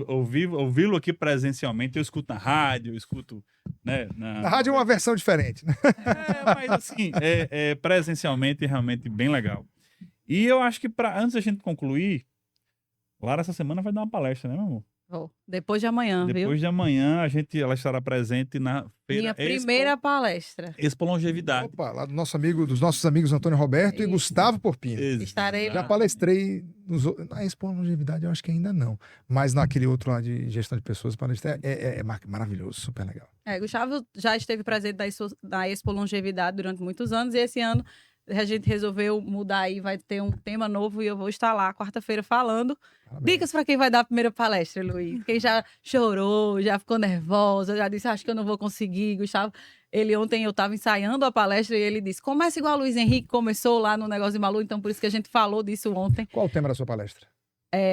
Ouvi-lo aqui presencialmente, eu escuto na rádio, eu escuto... Né, Na rádio é uma versão diferente, né? Mas assim, presencialmente realmente bem legal. E eu acho que antes da gente concluir, Lara essa semana vai dar uma palestra, né, meu amor? Depois de amanhã, viu? Depois de amanhã, ela estará presente na feira Minha primeira palestra. Expo Longevidade. Opa, lá dos nossos amigos Antônio Roberto e Gustavo Porpino. Estarei Já lá. palestrei na Expo Longevidade, eu acho que ainda não. Mas naquele outro lá de gestão de pessoas, palestrei, é maravilhoso, super legal. Gustavo já esteve presente da Expo Longevidade durante muitos anos e esse ano a gente resolveu mudar aí, vai ter um tema novo e eu vou estar lá quarta-feira falando. Parabéns. Dicas para quem vai dar a primeira palestra, Luiz. Quem já chorou, já ficou nervosa, já disse, acho que eu não vou conseguir. Gustavo, ontem eu estava ensaiando a palestra e ele disse, começa igual o Luiz Henrique começou lá no Negócio de Malu, então por isso que a gente falou disso ontem. Qual o tema da sua palestra?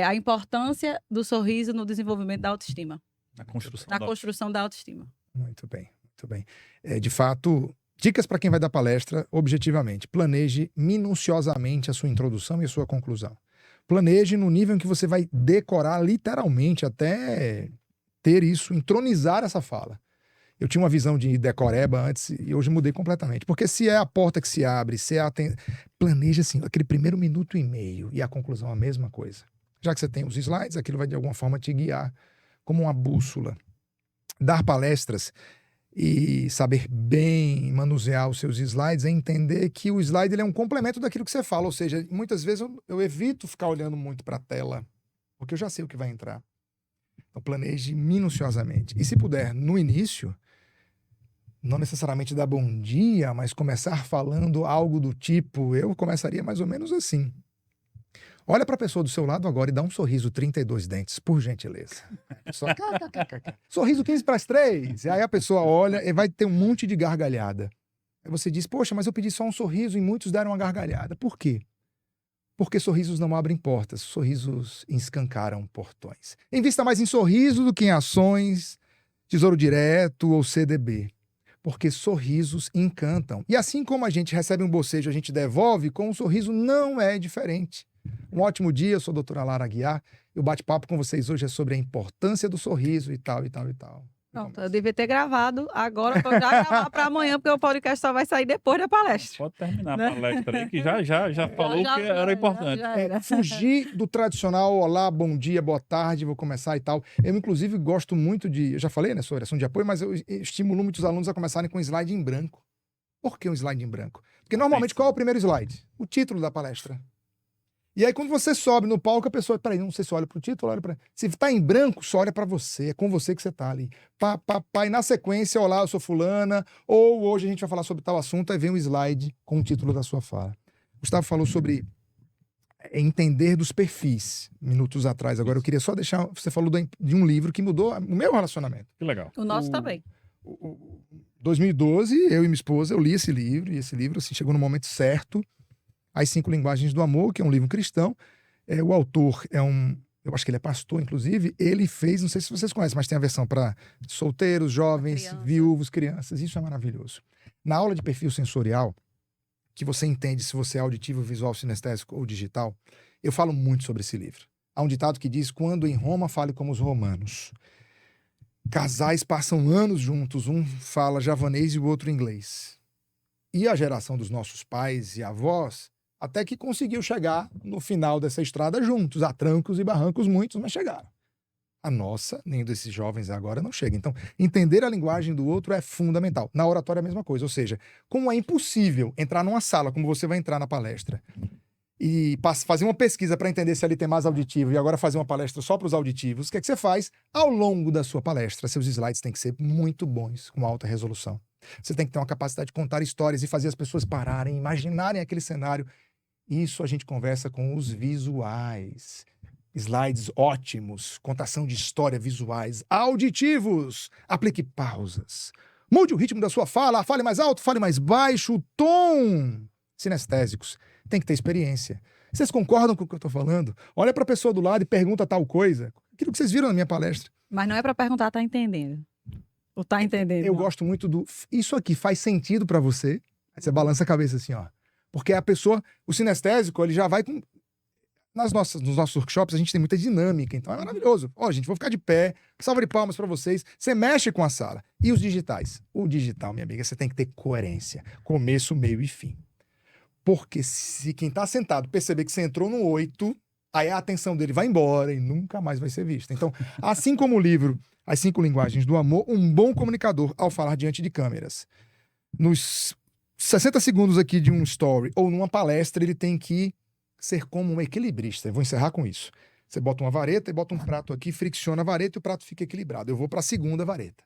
A importância do sorriso no desenvolvimento da autoestima. Na construção. Na construção da autoestima. Muito bem, muito bem. De fato, dicas para quem vai dar palestra, objetivamente. Planeje minuciosamente a sua introdução e a sua conclusão. Planeje no nível em que você vai decorar literalmente até ter isso, entronizar essa fala. Eu tinha uma visão de decoreba antes e hoje mudei completamente. Porque se é a porta que se abre, planeje assim, aquele primeiro minuto e meio e a conclusão a mesma coisa. Já que você tem os slides, aquilo vai de alguma forma te guiar como uma bússola. Dar palestras e saber bem manusear os seus slides é entender que o slide ele é um complemento daquilo que você fala. Ou seja, muitas vezes eu evito ficar olhando muito para a tela, porque eu já sei o que vai entrar. Então planeje minuciosamente. E se puder, no início, não necessariamente dar bom dia, mas começar falando algo do tipo, eu começaria mais ou menos assim. Olha para a pessoa do seu lado agora e dá um sorriso 32 dentes, por gentileza. Só sorriso 15 para as 3. E aí a pessoa olha e vai ter um monte de gargalhada. Aí você diz, poxa, mas eu pedi só um sorriso e muitos deram uma gargalhada. Por quê? Porque sorrisos não abrem portas, sorrisos escancaram portões. Invista mais em sorriso do que em ações, Tesouro Direto ou CDB. Porque sorrisos encantam. E assim como a gente recebe um bocejo, a gente devolve, com um sorriso não é diferente. Um ótimo dia, eu sou a doutora Lara Aguiar e o bate-papo com vocês hoje é sobre a importância do sorriso e tal, e tal, e tal. Pronto, eu devia ter gravado agora, eu vou já gravar para amanhã, porque o podcast só vai sair depois da palestra. Pode terminar Né? a palestra aí, que já falou que era importante. Já era. Fugir do tradicional, olá, bom dia, boa tarde, vou começar e tal. Eu, inclusive, gosto muito eu já falei, né, sobre ação de apoio, mas eu estimulo muitos alunos a começarem com slide em branco. Por que um slide em branco? Porque normalmente, qual é o primeiro slide? O título da palestra. E aí, quando você sobe no palco, a pessoa, peraí, não sei se olha pro título, olha pra... Se tá em branco, só olha pra você, é com você que você tá ali. E na sequência, olá, eu sou fulana, ou hoje a gente vai falar sobre tal assunto, aí vem um slide com o título da sua fala. Gustavo falou sobre entender dos perfis, minutos atrás. Agora, eu queria só deixar, você falou de um livro que mudou o meu relacionamento. Que legal. O nosso também. 2012, eu e minha esposa, eu li esse livro, e esse livro, assim, chegou no momento certo. As 5 Linguagens do Amor, que é um livro cristão. O autor eu acho que ele é pastor, inclusive. Ele fez, não sei se vocês conhecem, mas tem a versão para solteiros, jovens, viúvos, crianças. Isso é maravilhoso. Na aula de perfil sensorial, que você entende se você é auditivo, visual, sinestésico ou digital, eu falo muito sobre esse livro. Há um ditado que diz: quando em Roma, fale como os romanos. Casais passam anos juntos, um fala javanês e o outro inglês. E a geração dos nossos pais e avós até que conseguiu chegar no final dessa estrada juntos, a trancos e barrancos muitos, mas chegaram. A nossa, nem desses jovens agora, não chega. Então, entender a linguagem do outro é fundamental. Na oratória é a mesma coisa, ou seja, como é impossível entrar numa sala, como você vai entrar na palestra, e fazer uma pesquisa para entender se ali tem mais auditivo e agora fazer uma palestra só para os auditivos, o que é que você faz? Ao longo da sua palestra, seus slides têm que ser muito bons, com alta resolução. Você tem que ter uma capacidade de contar histórias e fazer as pessoas pararem, imaginarem aquele cenário. Isso a gente conversa com os visuais. Slides ótimos, contação de história, visuais, auditivos. Aplique pausas. Mude o ritmo da sua fala, fale mais alto, fale mais baixo, tom. Sinestésicos. Tem que ter experiência. Vocês concordam com o que eu estou falando? Olha para a pessoa do lado e pergunta tal coisa. Aquilo que vocês viram na minha palestra. Mas não é para perguntar, tá entendendo? Ou tá entendendo? Eu gosto muito do... Isso aqui faz sentido para você? Aí você balança a cabeça assim, ó. Porque a pessoa... O sinestésico, ele já vai com... Nos nossos workshops, a gente tem muita dinâmica. Então é maravilhoso. Ó, gente, vou ficar de pé. Salva de palmas para vocês. Você mexe com a sala. E os digitais? O digital, minha amiga, você tem que ter coerência. Começo, meio e fim. Porque se quem tá sentado perceber que você entrou no 8, aí a atenção dele vai embora e nunca mais vai ser vista. Então, assim como o livro As 5 Linguagens do Amor, um bom comunicador ao falar diante de câmeras. Nos 60 segundos aqui de um story ou numa palestra, ele tem que ser como um equilibrista. Eu vou encerrar com isso. Você bota uma vareta e bota um prato aqui, fricciona a vareta e o prato fica equilibrado. Eu vou para a segunda vareta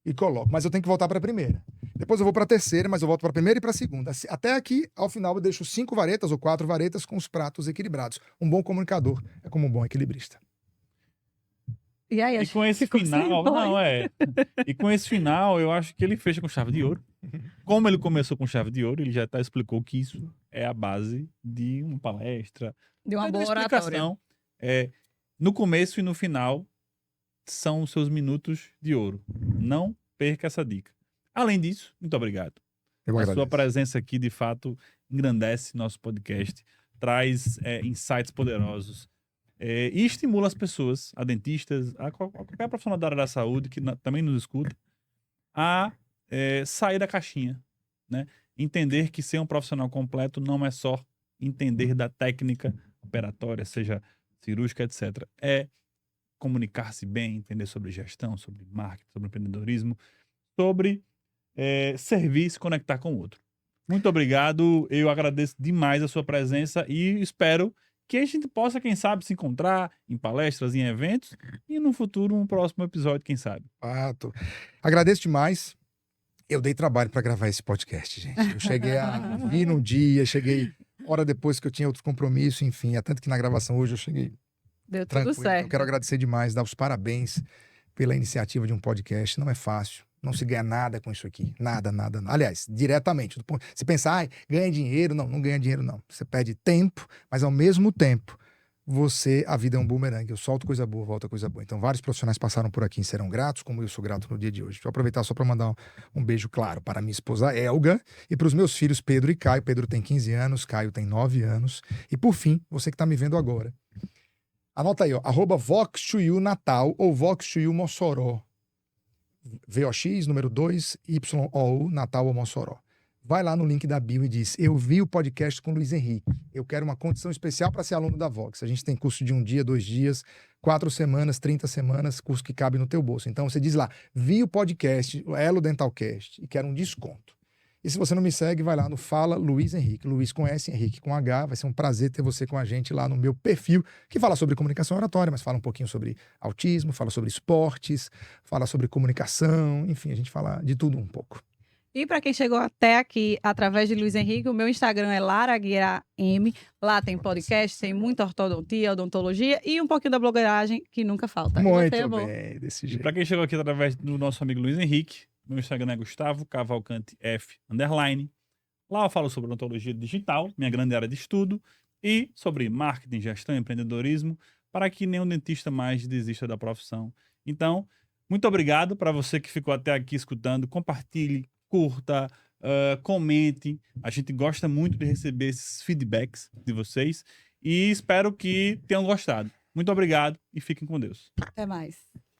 e coloco, mas eu tenho que voltar para a primeira. Depois eu vou para a terceira, mas eu volto para a primeira e para a segunda. Até aqui, ao final, eu deixo 5 varetas ou 4 varetas com os pratos equilibrados. Um bom comunicador é como um bom equilibrista. E aí, E com esse final, E com esse final, eu acho que ele fecha com chave de ouro. Como ele começou com chave de ouro, ele já explicou que isso é a base de uma palestra. De uma boa oratória. No começo e no final são os seus minutos de ouro. Não perca essa dica. Além disso, muito obrigado. A sua presença aqui, de fato, engrandece nosso podcast, traz insights poderosos. E estimula as pessoas, a dentistas, a qualquer profissional da área da saúde que também nos escuta, a sair da caixinha, né? Entender que ser um profissional completo não é só entender da técnica operatória, seja cirúrgica, etc. É comunicar-se bem, entender sobre gestão, sobre marketing, sobre empreendedorismo, sobre servir, se conectar com o outro. Muito obrigado, eu agradeço demais a sua presença e espero que a gente possa, quem sabe, se encontrar em palestras, em eventos e no futuro, um próximo episódio, quem sabe. Agradeço demais. Eu dei trabalho para gravar esse podcast, gente. Eu cheguei a vir num dia, cheguei hora depois que eu tinha outro compromisso, enfim. É tanto que na gravação hoje eu cheguei Deu tranquilo. tudo certo. Eu quero agradecer demais, dar os parabéns pela iniciativa de um podcast. Não é fácil. Não se ganha nada com isso aqui. Nada, nada, nada. Aliás, diretamente. Se pensar, ganha dinheiro. Não ganha dinheiro, não. Você perde tempo, mas ao mesmo tempo, a vida é um bumerangue. Eu solto coisa boa, volta coisa boa. Então, vários profissionais passaram por aqui e serão gratos, como eu sou grato no dia de hoje. Vou aproveitar só para mandar um beijo, claro, para minha esposa Elga e para os meus filhos Pedro e Caio. Pedro tem 15 anos, Caio tem 9 anos. E, por fim, você que está me vendo agora, anota aí, ó, @Vox2U Natal ou Vox2U Mossoró. VOX, número 2, YOU, Natal ou Mossoró. Vai lá no link da bio e diz: eu vi o podcast com o Luiz Henrique. Eu quero uma condição especial para ser aluno da Vox. A gente tem curso de 1 dia, 2 dias, 4 semanas, 30 semanas, curso que cabe no teu bolso. Então você diz lá: vi o podcast, o Elo Dentalcast, e quero um desconto. E se você não me segue, vai lá no Fala Luiz Henrique. Luiz com S, Henrique com H. Vai ser um prazer ter você com a gente lá no meu perfil, que fala sobre comunicação oratória, mas fala um pouquinho sobre autismo, fala sobre esportes, fala sobre comunicação, enfim, a gente fala de tudo um pouco. E para quem chegou até aqui através de Luiz Henrique, o meu Instagram é LaraGuiaM. Lá tem podcast, tem muita ortodontia, odontologia e um pouquinho da blogueiragem que nunca falta. E Muito você, amor? bem, desse E jeito. para quem chegou aqui através do nosso amigo Luiz Henrique, meu Instagram é Gustavo Cavalcante F _. Lá eu falo sobre odontologia digital, minha grande área de estudo, e sobre marketing, gestão e empreendedorismo, para que nenhum dentista mais desista da profissão. Então, muito obrigado para você que ficou até aqui escutando. Compartilhe, curta, comente. A gente gosta muito de receber esses feedbacks de vocês e espero que tenham gostado. Muito obrigado e fiquem com Deus. Até mais.